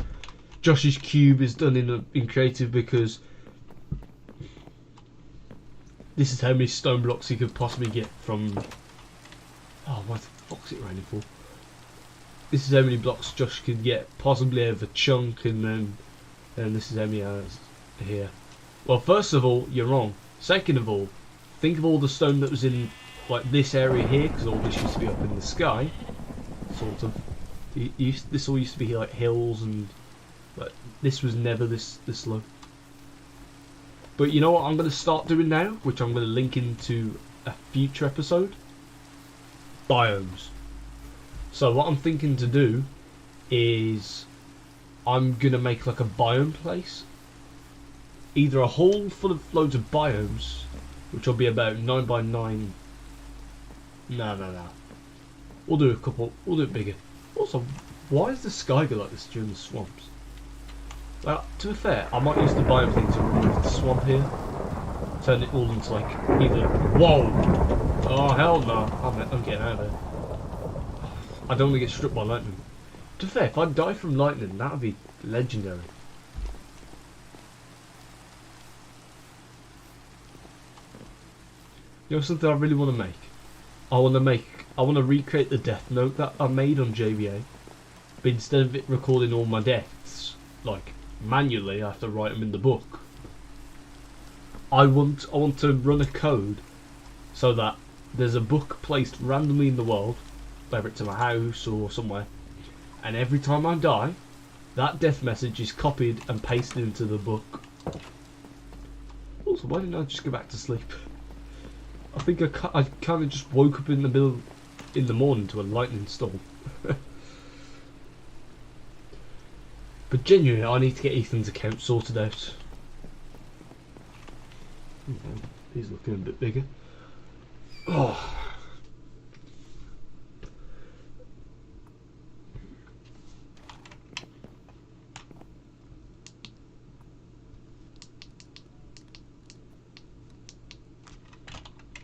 cube is done in creative because this is how many stone blocks he could possibly get from. Oh, what the fuck's it raining for? This is how many blocks Josh could get possibly out of a chunk, and then this is how many hours here. Well, first of all, you're wrong. Second of all, think of all the stone that was in like this area here, because all this used to be up in the sky, sort of. This all used to be like hills, and like this was never this low. But you know what I'm going to start doing now, which I'm going to link into a future episode? Biomes. So what I'm thinking to do is I'm going to make like a biome place. Either a hole full of loads of biomes, which will be about 9 by 9. No. We'll do a couple. We'll do it bigger. Also, why is the sky go like this during the swamps? Well, to be fair, I might use the biome thing to remove the swamp here. Turn it all into like either. Whoa! Oh hell no! I'm getting out of there. I don't want to get struck by lightning. To be fair, if I die from lightning, that would be legendary. You know something I really want to make? I want to recreate the death note that I made on JBA, but instead of it recording all my deaths, like manually, I have to write them in the book. I want to run a code so that there's a book placed randomly in the world, whether it's in my house or somewhere, and every time I die, that death message is copied and pasted into the book. Also, why didn't I just go back to sleep? I think I kind of just woke up in the morning to a lightning storm. But genuinely, I need to get Ethan's account sorted out. He's looking a bit bigger. Oh.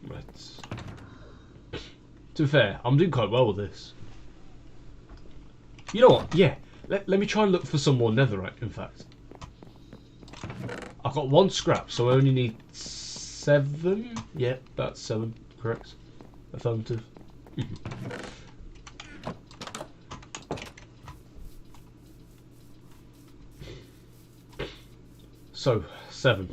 Right. To be fair, I'm doing quite well with this. You know what? Yeah. Let me try and look for some more netherite, in fact. I've got 1 scrap, so I only need 7. Yeah, that's 7. Correct. Affirmative. So, 7.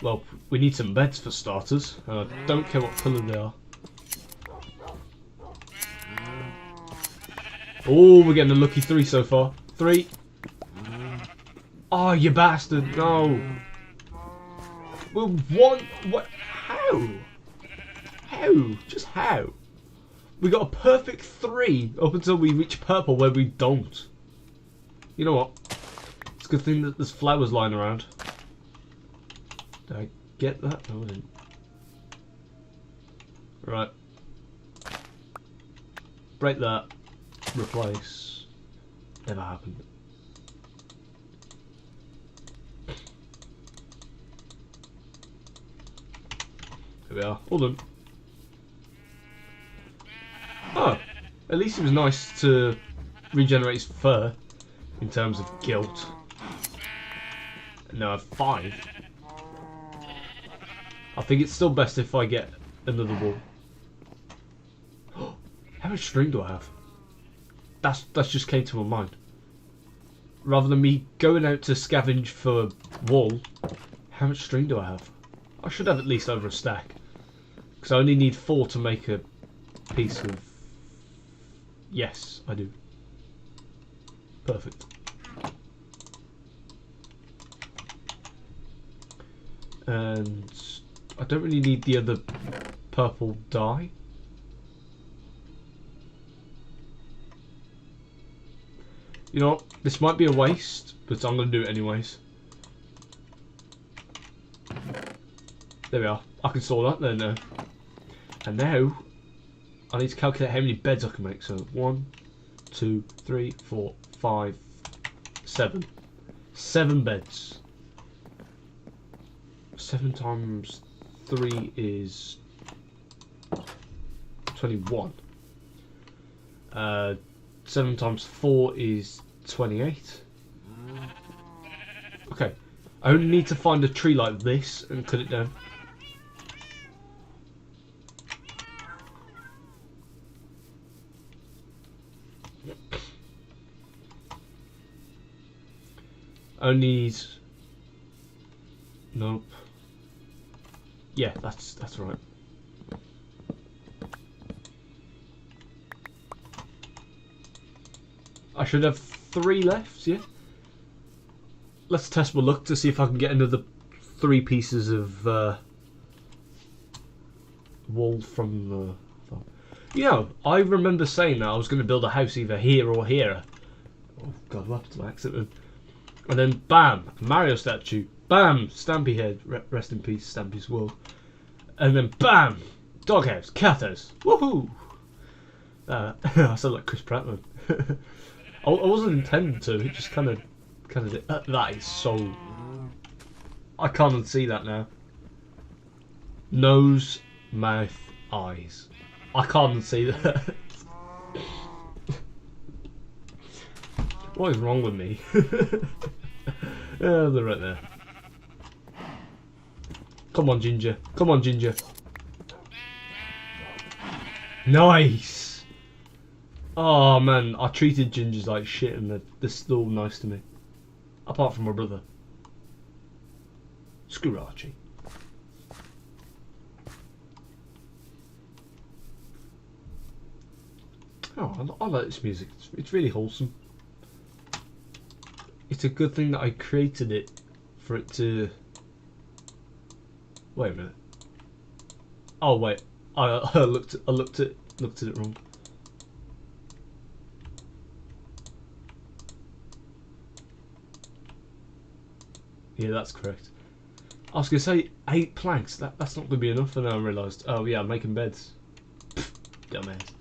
Well, we need some beds for starters, and I don't care what colour they are. Oh, we're getting a lucky 3 so far. 3. Oh, you bastard! No. Well, what? How? How? Just how? We got a perfect 3 up until we reach purple, where we don't. You know what? It's a good thing that there's flowers lying around. Did I get that? No, I didn't. Right. Break that. Replace. Never happened. Here we are. Hold on. Oh, at least it was nice to regenerate his fur in terms of guilt. No, 5. I think it's still best if I get another wall. How much string do I have? That's just came to my mind. Rather than me going out to scavenge for wool, how much string do I have? I should have at least over a stack. Because I only need 4 to make a piece of... Yes, I do. Perfect. And I don't really need the other purple dye. You know what? This might be a waste, but I'm going to do it anyways. There we are. I can store that there now. And now, I need to calculate how many beds I can make. So 1, 2, 3, 4, 5, 7. 7 beds. 7 times 3 is 21. 7 times 4 is 28. Okay. I only need to find a tree like this and cut it down. Only need... Nope. Yeah, that's right. I should have 3 left, yeah? Let's test my luck to see if I can get another 3 pieces of wall from the... You know, I remember saying that I was going to build a house either here or here. Oh god, what happened to my accent? And then bam, Mario statue. Bam, Stampy head. Rest in peace, Stampy's world. And then bam, doghouse, cathouse. Woohoo! I sound like Chris Pratt, man. I wasn't intending to. It just kind of did. That is so. I can't unsee that now. Nose, mouth, eyes. I can't unsee that. What is wrong with me? They're right there. Come on, Ginger. Come on, Ginger. Nice! Oh, man. I treated Gingers like shit and they're still nice to me. Apart from my brother. Screw Archie. Oh, I like this music. It's really wholesome. It's a good thing that I created it for it to... Wait a minute. Oh wait, I looked at it wrong. Yeah, that's correct. I was gonna say 8 planks. That's not gonna be enough, and then I realised. Oh yeah, I'm making beds. Pfft, dumbass.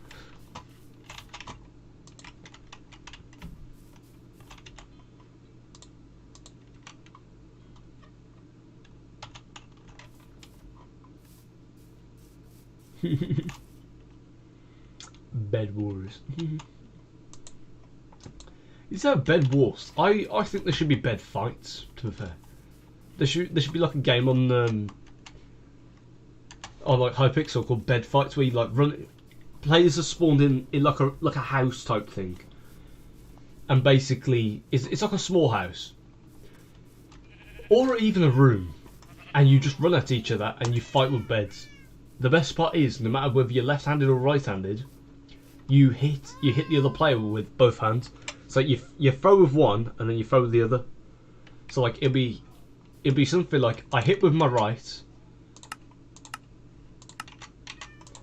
Bed wars. Is that bed wars? I think there should be bed fights. To be fair, there should be like a game on like Hypixel called Bed Fights, where you like run. Players are spawned in like a house type thing, and basically it's like a small house, or even a room, and you just run at each other and you fight with beds. The best part is, no matter whether you're left-handed or right-handed, you hit the other player with both hands. So you throw with one and then you throw with the other. So like it'd be something like I hit with my right,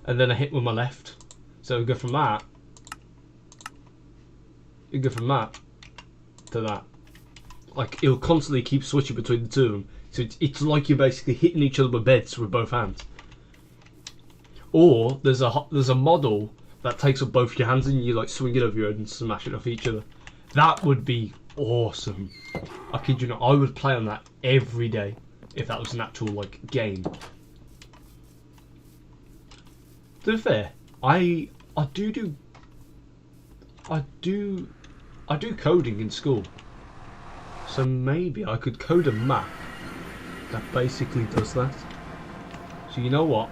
and then I hit with my left. So it'll go from that. You go from that to that. Like it'll constantly keep switching between the two of them. So it's like you're basically hitting each other with beds with both hands. Or there's a model that takes up both your hands and you like swing it over your head and smash it off each other. That would be awesome. I kid you not, I would play on that every day if that was an actual like game. To be fair, I do coding in school. So maybe I could code a map that basically does that. So you know what?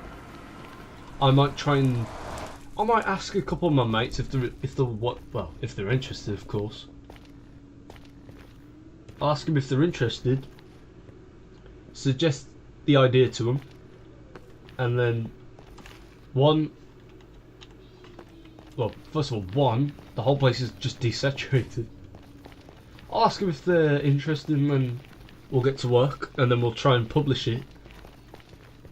I might ask a couple of my mates if they're interested, of course. I'll ask them if they're interested. Suggest the idea to them, and then first of all, the whole place is just desaturated. I'll ask them if they're interested, and then we'll get to work, and then we'll try and publish it,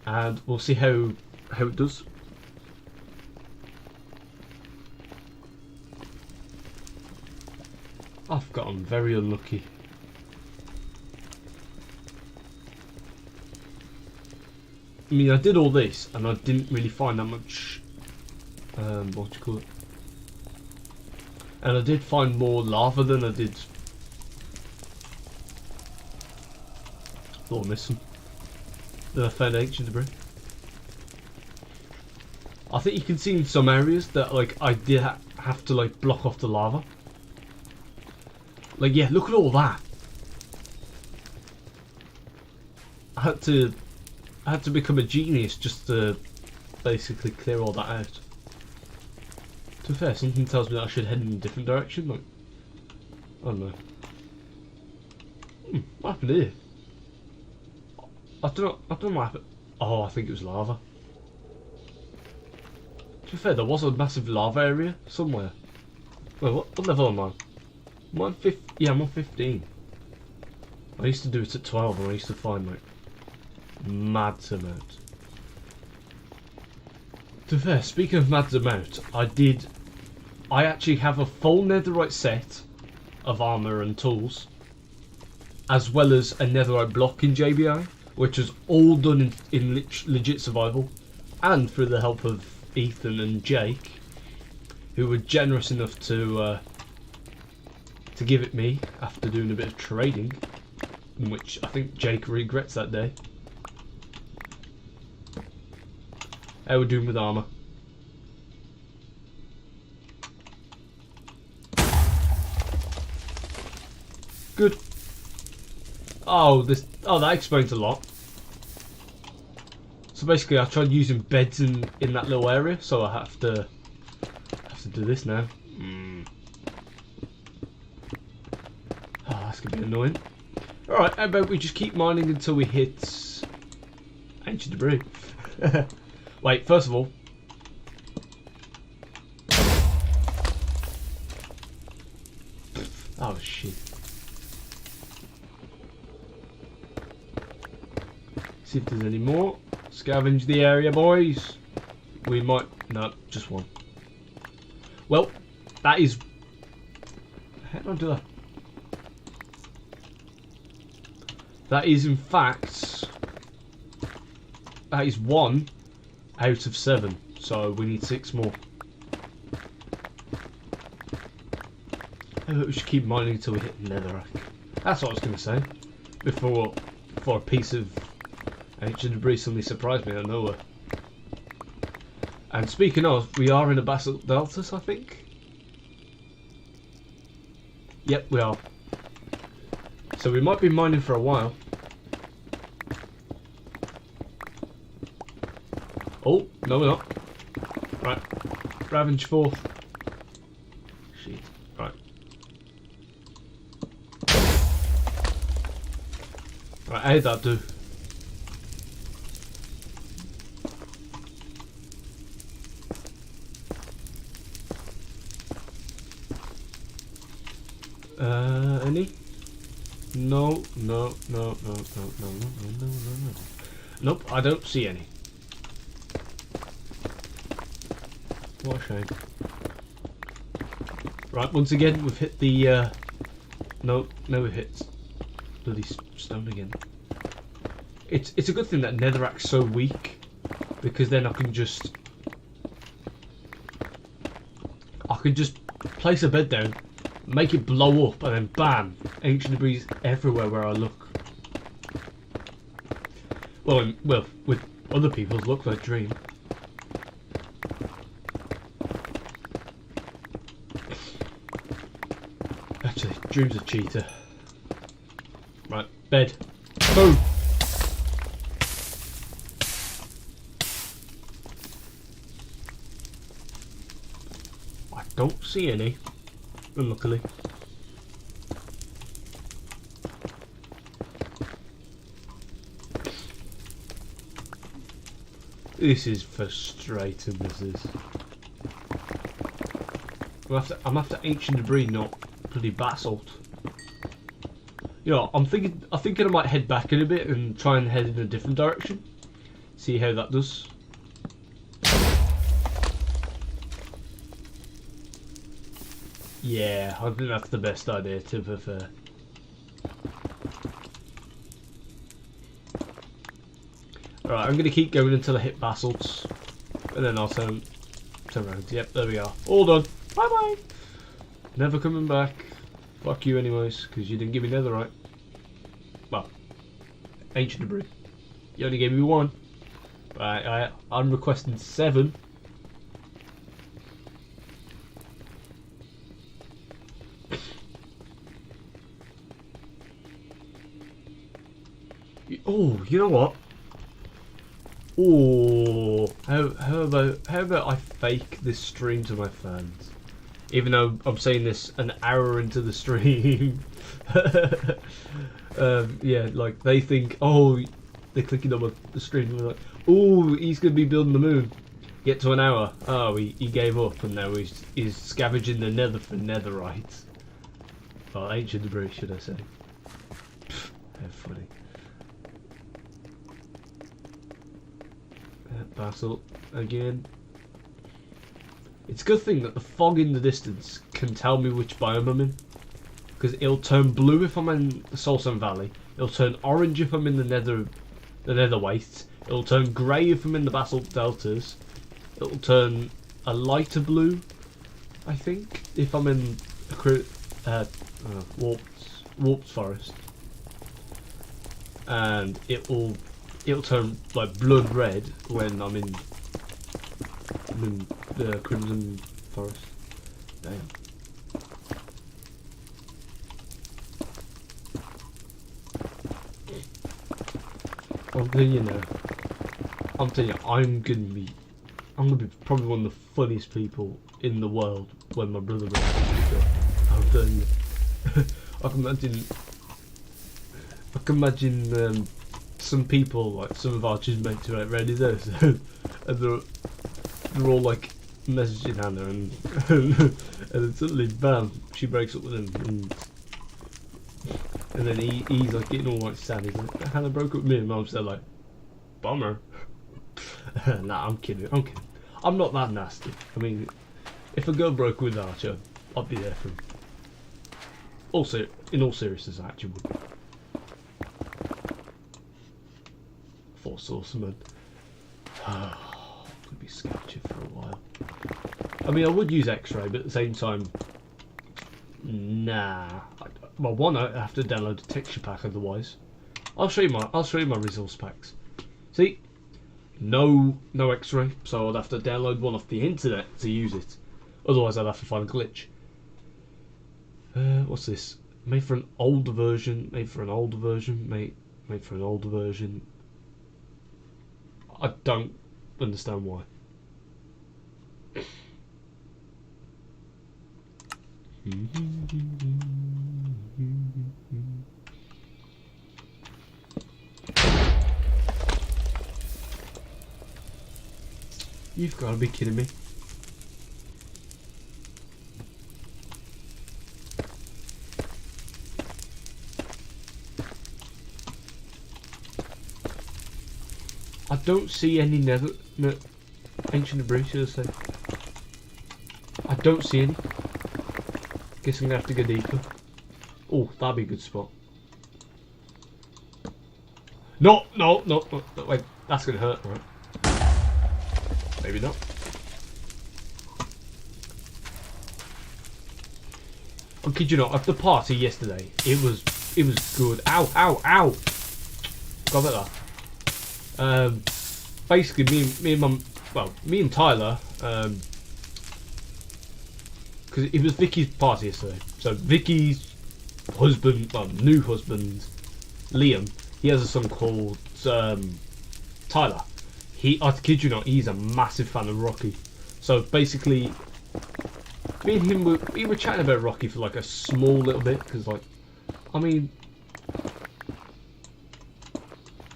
and we'll see how it does. I've gotten very unlucky. I mean, I did all this and I didn't really find that much what do you call it? And I did find more lava than I did. Thought I missed some. Then I found ancient debris. I think you can see in some areas that like I did have to like block off the lava. Like yeah, look at all that. I had to become a genius just to basically clear all that out. To be fair, something tells me that I should head in a different direction. Like I don't know. What happened here? I don't know what happened. Oh, I think it was lava. To be fair, there was a massive lava area somewhere. Wait, what level am I? Yeah, I'm on 15. I used to do it at 12 and I used to find like mad amount. To be fair, speaking of mad amount, I actually have a full netherite set of armour and tools, as well as a netherite block in JBI, which is all done in legit survival, and through the help of Ethan and Jake, who were generous enough to give it me after doing a bit of trading, which I think Jake regrets that day. How we doing with armour? Good. Oh, that explains a lot. So basically, I tried using beds in that little area, so I have to do this now. Oh, that's gonna be annoying. All right, how about we just keep mining until we hit ancient debris? Wait, first of all. Oh shit. See if there's any more. Scavenge the area, boys. We might. No, just one. Well, that is. How do I do that? That is, in fact. That is 1 out of 7. So we need 6 more. We should keep mining until we hit netherrack. That's what I was going to say. Before a piece of ancient debris suddenly surprised me out of nowhere. And speaking of, we are in a basalt deltas, I think. Yep, we are. So we might be mining for a while. Oh, no we're not. Right. Ravage 4. Shit. Right. Right, how did that do? Any? No. Nope, I don't see any. What a shame. Right, once again, we've hit the, no, we've hit bloody stone again. It's a good thing that netherrack's so weak, because then I can just place a bed down, make it blow up, and then bam, ancient debris everywhere where I look. Well, with other people's luck, like Dream. Actually, Dream's a cheater. Right, bed. Boom! I don't see any, unluckily. This is frustrating, this is. I'm after ancient debris, not bloody basalt. You know, I'm thinking I might head back in a bit and try and head in a different direction. See how that does. Yeah, I think that's the best idea, to be fair. Alright, I'm going to keep going until I hit basalts, and then I'll turn turn around. Yep, there we are. All done. Bye bye. Never coming back. Fuck you anyways, because you didn't give me netherite. Well, ancient debris. You only gave me 1. I'm requesting 7. Oh, you know what? Oh, how about I fake this stream to my fans? Even though I'm saying this an hour into the stream. Yeah, like they think, oh, they're clicking on the stream and they're like, oh, he's gonna be building the moon. Get to an hour. Oh, he gave up and now he's scavenging the nether for netherite. Well, ancient debris, should I say? How funny. Basalt again. It's a good thing that the fog in the distance can tell me which biome I'm in, because it'll turn blue if I'm in the Soulstone Valley, it'll turn orange if I'm in the Nether Wastes, it'll turn grey if I'm in the Basalt Deltas, it'll turn a lighter blue, I think, if I'm in Warped Forest, and it'll turn like blood red when I'm in the Crimson Forest. Damn. I'm telling you now. I'm telling you, I'm gonna be probably one of the funniest people in the world when my brother runs. I'm telling you. I can imagine some people, like some of Archie's mates, who ain't ready though, and they're all like messaging Hannah, and then suddenly, bam, she breaks up with him, and then he's like getting all like sad. He's like, Hannah broke up with me, and Mom's there like, bummer. Nah, I'm kidding. I'm not that nasty. I mean, if a girl broke with Archer, I'd be there for him. Also, in all seriousness, I actually would. Force Sorcerer. Could be sketchy for a while. I mean, I would use X-ray, but at the same time, nah. Well, one, I have to download a texture pack. Otherwise, I'll show you my resource packs. See, no X-ray, so I'd have to download one off the internet to use it. Otherwise, I'd have to find a glitch. What's this? Made for an older version. Made for an older version. Made for an older version. I don't understand why. You've got to be kidding me. I don't see any ancient debris, should I say. I don't see any. Guess I'm going to have to go deeper. Oh, that'd be a good spot. No, wait, that's going to hurt, right? Maybe not. I kid you not, at the party yesterday, it was good. Ow, ow, ow! Got that. Basically, me and Tyler, because it was Vicky's party yesterday. So Vicky's husband, new husband, Liam, he has a son called Tyler. I kid you not, he's a massive fan of Rocky. So basically, me and him we were chatting about Rocky for like a small little bit, because like, I mean,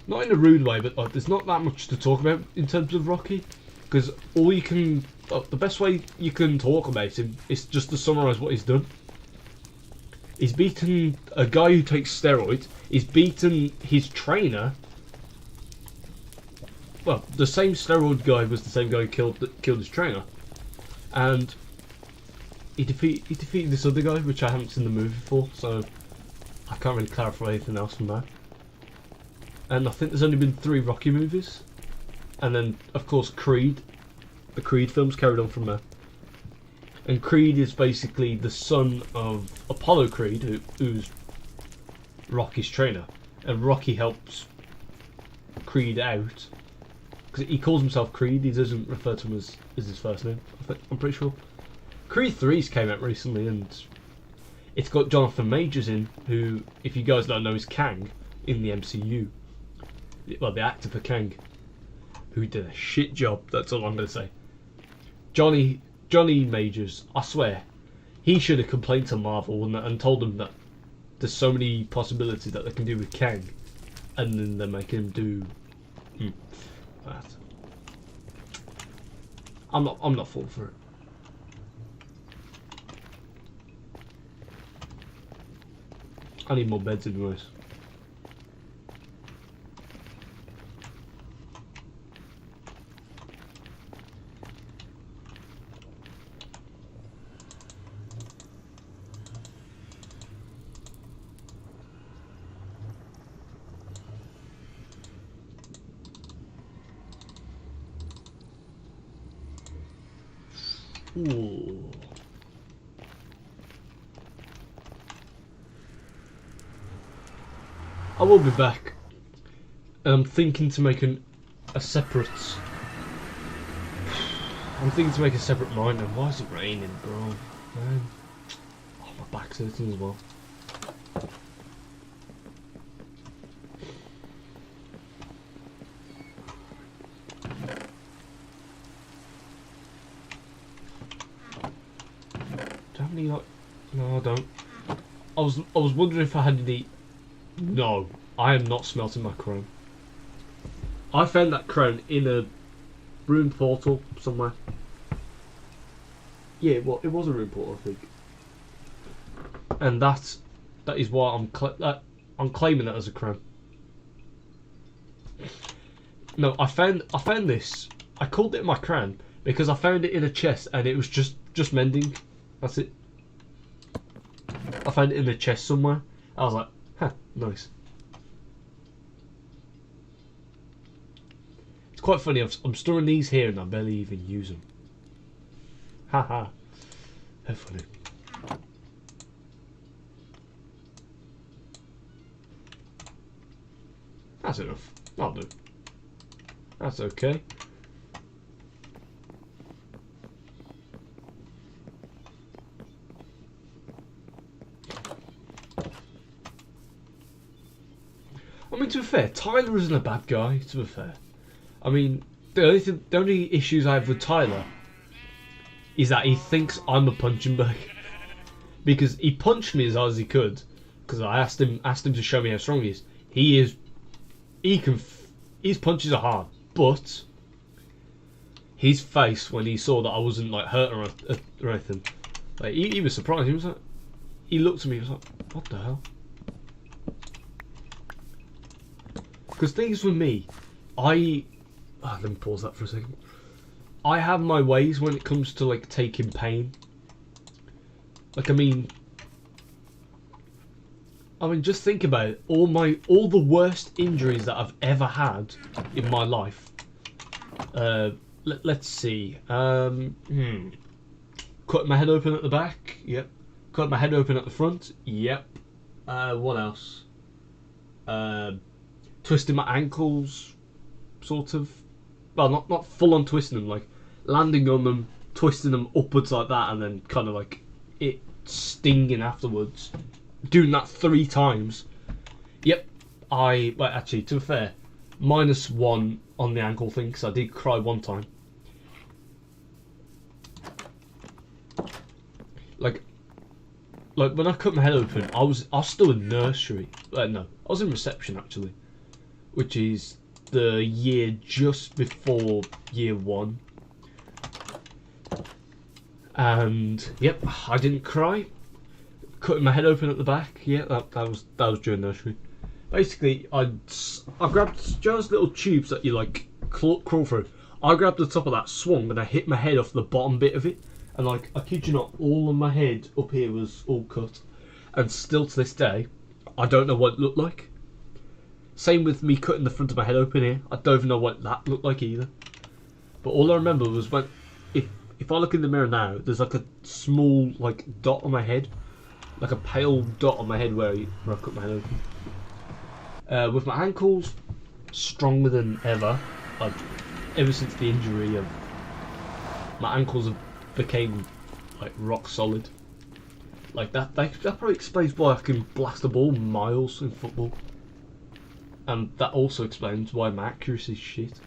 not in a rude way, but like, there's not that much to talk about in terms of Rocky, because all you can, the best way you can talk about him is just to summarise what he's done. He's beaten a guy who takes steroids. He's beaten his trainer. Well, the same steroid guy was the same guy who killed his trainer, and he defeated this other guy, which I haven't seen the movie for, so I can't really clarify anything else from that. And I think there's only been 3 Rocky movies, and then of course Creed, the Creed films carried on from there. And Creed is basically the son of Apollo Creed, who's Rocky's trainer. And Rocky helps Creed out. Because he calls himself Creed, he doesn't refer to him as his first name, I'm pretty sure. Creed 3's came out recently, and it's got Jonathan Majors in, who, if you guys don't know, is Kang in the MCU. Well, the actor for Kang, who did a shit job, that's all I'm going to say. Johnny Majors, I swear, he should have complained to Marvel and told them that there's so many possibilities that they can do with Kang, and then they're making him do that. I'm not falling for it. I need more beds anyways. Ooh. I will be back. I'm thinking to make a separate. I'm thinking to make a separate miner. Why is it raining, bro? Man. Oh, my back's hurting as well. Do I have any like? No, I don't. I was wondering if I had any. No, I am not smelting my chrome. I found that chrome in a rune portal somewhere. Yeah, well, it was a rune portal, I think. And that is why I'm claiming that as a chrome. No, I found this. I called it my crown because I found it in a chest and it was just mending. That's it. I found it in a chest somewhere. I was like, huh, nice. It's quite funny. I'm storing these here and I barely even use them. Haha. How funny. That's enough. That'll do. That's okay. I mean, to be fair, Tyler isn't a bad guy, to be fair. I mean, the only issues I have with Tyler is that he thinks I'm a punching bag. Because he punched me as hard as he could, because I asked him to show me how strong he is. His punches are hard, but his face when he saw that I wasn't like hurt or anything, like he was surprised. He was like, he looked at me, he was like, what the hell? Because things with me, let me pause that for a second. I have my ways when it comes to like taking pain. Like I mean, just think about it. All the worst injuries that I've ever had in my life. Let's see. Cut my head open at the back. Yep. Cut my head open at the front. Yep. What else? Twisting my ankles, sort of. Well, not full on twisting them, like landing on them, twisting them upwards like that, and then kind of like it stinging afterwards. Doing that 3 times. Yep. Actually, to be fair, -1 on the ankle thing, because I did cry 1 time. Like when I cut my head open, I was still in nursery. No, I was in reception actually, which is the year just before year 1. And yep, I didn't cry. Cutting my head open at the back, yeah, that was during nursery. Basically, I grabbed just little tubes that you like crawl through. I grabbed the top of that, swung, and I hit my head off the bottom bit of it. And like, I kid you not, all of my head up here was all cut. And still to this day, I don't know what it looked like. Same with me cutting the front of my head open here. I don't even know what that looked like either. But all I remember was if I look in the mirror now, there's like a small like dot on my head, like a pale dot on my head where I cut my head open. With my ankles stronger than ever, like ever since the injury, my ankles have became like rock solid. Like that probably explains why I can blast a ball miles in football, and that also explains why my accuracy is shit.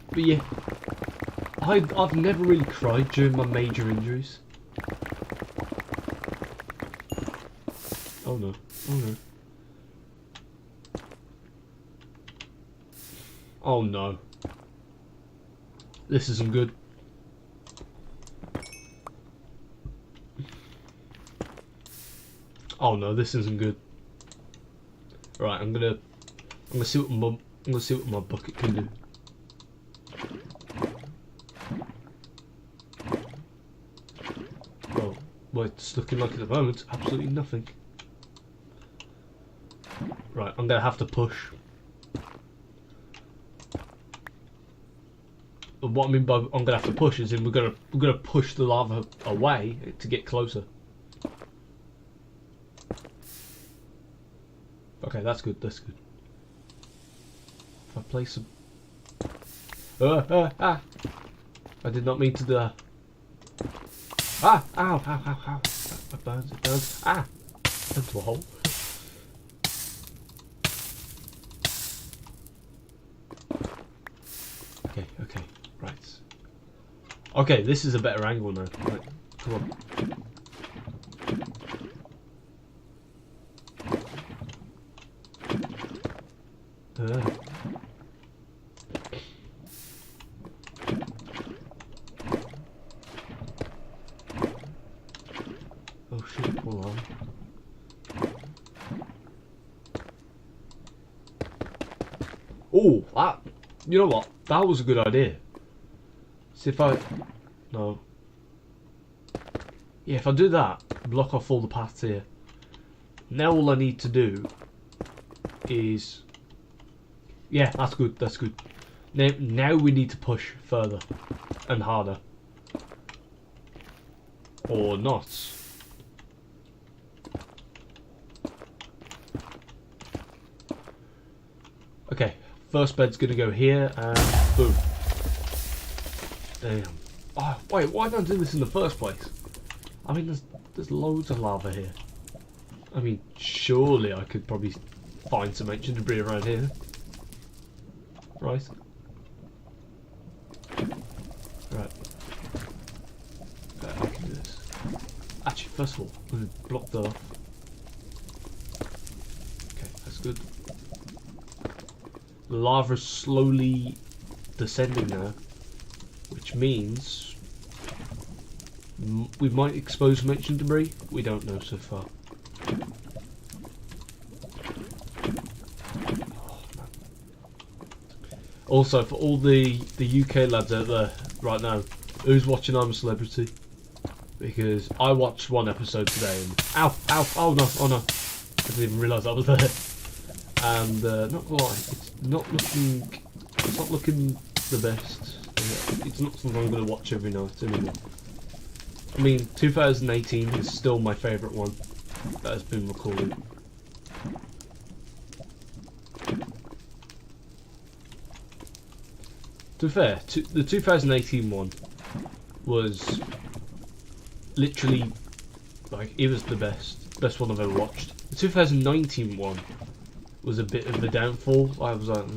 But yeah, I've never really cried during my major injuries. Oh no, oh no. Oh no. This isn't good. Oh no, this isn't good. Right, I'm gonna see what my bucket can do. Well, it's looking like at the moment absolutely nothing. Right, I'm gonna have to push. What I mean by I'm gonna have to push is we're gonna push the lava away to get closer. Okay, that's good. That's good. If I place some. I did not mean to do that. Ah! Ow! Ow! Ow! Ow! It burns! It burns! Ah! Into a hole. Okay. Okay. Right. Okay, this is a better angle now. Right. Come on. Oh shit, hold on. Oh, that, you know what? That was a good idea. See if I, no. Yeah, if I do that, block off all the paths here. Now all I need to do is, yeah, that's good, that's good. Now we need to push further and harder. Or not. Okay, first bed's gonna go here and boom. Damn. Oh, wait, why did I do this in the first place? I mean, there's loads of lava here. I mean, surely I could probably find some ancient debris around here. Right. Right. I can do this. Actually, first of all, I'm going to block that off. Okay, that's good. The lava is slowly descending now, which means we might expose some ancient debris. We don't know so far. Also, for all the UK lads out there right now, who's watching I'm a Celebrity? Because I watched one episode today and ow, ow, oh no, oh no, I didn't even realise I was there. And not gonna lie, it's not looking the best. It's not something I'm gonna watch every night anymore. I mean, 2018 is still my favourite one that has been recorded. To be fair, the 2018 one was literally, like, it was the best one I've ever watched. The 2019 one was a bit of a downfall. I was like,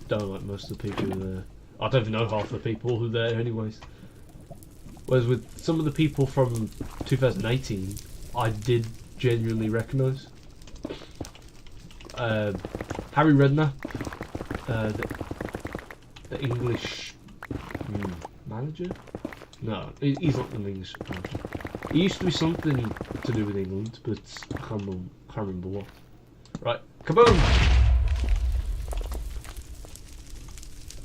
don't like most of the people who are there. I don't even know half the people who are there anyways. Whereas with some of the people from 2018, I did genuinely recognise. Harry Redknapp, the English manager? No, he's not the English manager. He used to be something to do with England, but I can't remember what. Right, kaboom!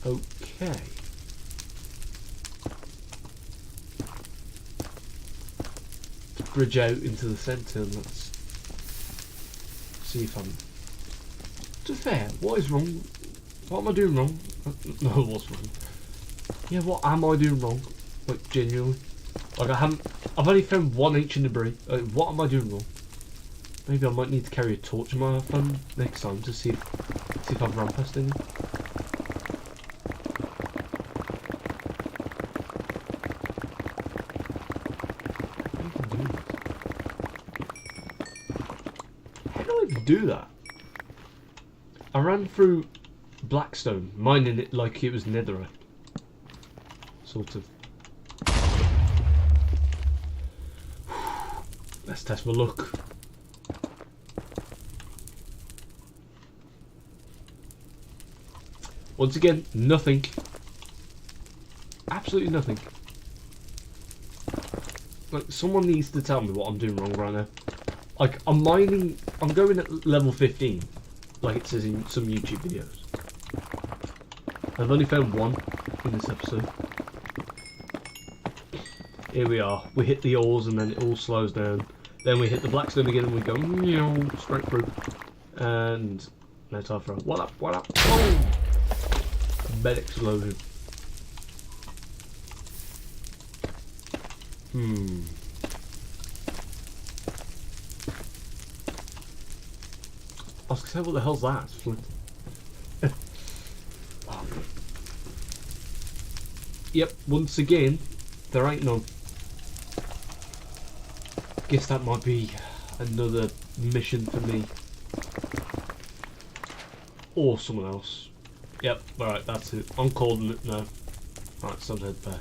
Okay. Let's bridge out into the centre and let's see if I'm To be fair, what is wrong? What am I doing wrong? No, what's wrong? Yeah, what am I doing wrong? Like, genuinely. Like, I've only found 1 ancient debris. What am I doing wrong? Maybe I might need to carry a torch in my phone next time to see if I've run past any. How do I even do that? I ran through Blackstone, mining it like it was netherite. Sort of. Let's test my luck. Once again, nothing. Absolutely nothing. Like, someone needs to tell me what I'm doing wrong right now. Like, I'm going at level 15, like it says in some YouTube videos. I've only found 1 in this episode. Here we are. We hit the ores and then it all slows down. Then we hit the Blackstone again and we go straight through. And no time for a what up, what up? Oh! Bed explosion. I was gonna say, what the hell's that? Oh. Yep, once again, there ain't none. Guess that might be another mission for me. Or someone else. Yep, alright, that's it. I'm calling it now. Alright, so head back.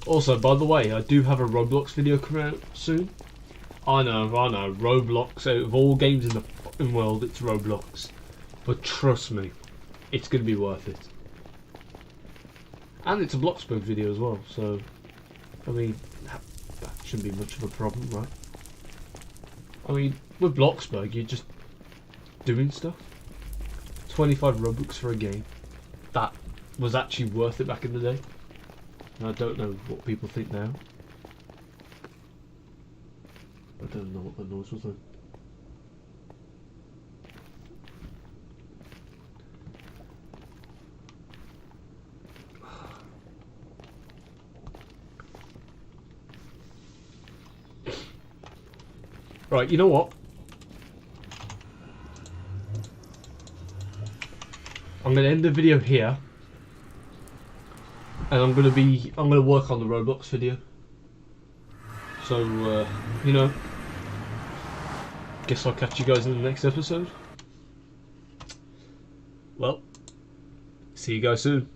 Also, by the way, I do have a Roblox video coming out soon. I know, Roblox, out of all games in the fucking world, it's Roblox. But trust me, it's going to be worth it. And it's a Bloxburg video as well, so, I mean, that shouldn't be much of a problem, right? I mean, with Bloxburg, you're just doing stuff. 25 Robux for a game. That was actually worth it back in the day. And I don't know what people think now. I don't know what the noise was then. Right, you know what? I'm going to end the video here. And I'm going to work on the Roblox video. So, you know, guess I'll catch you guys in the next episode. Well, see you guys soon.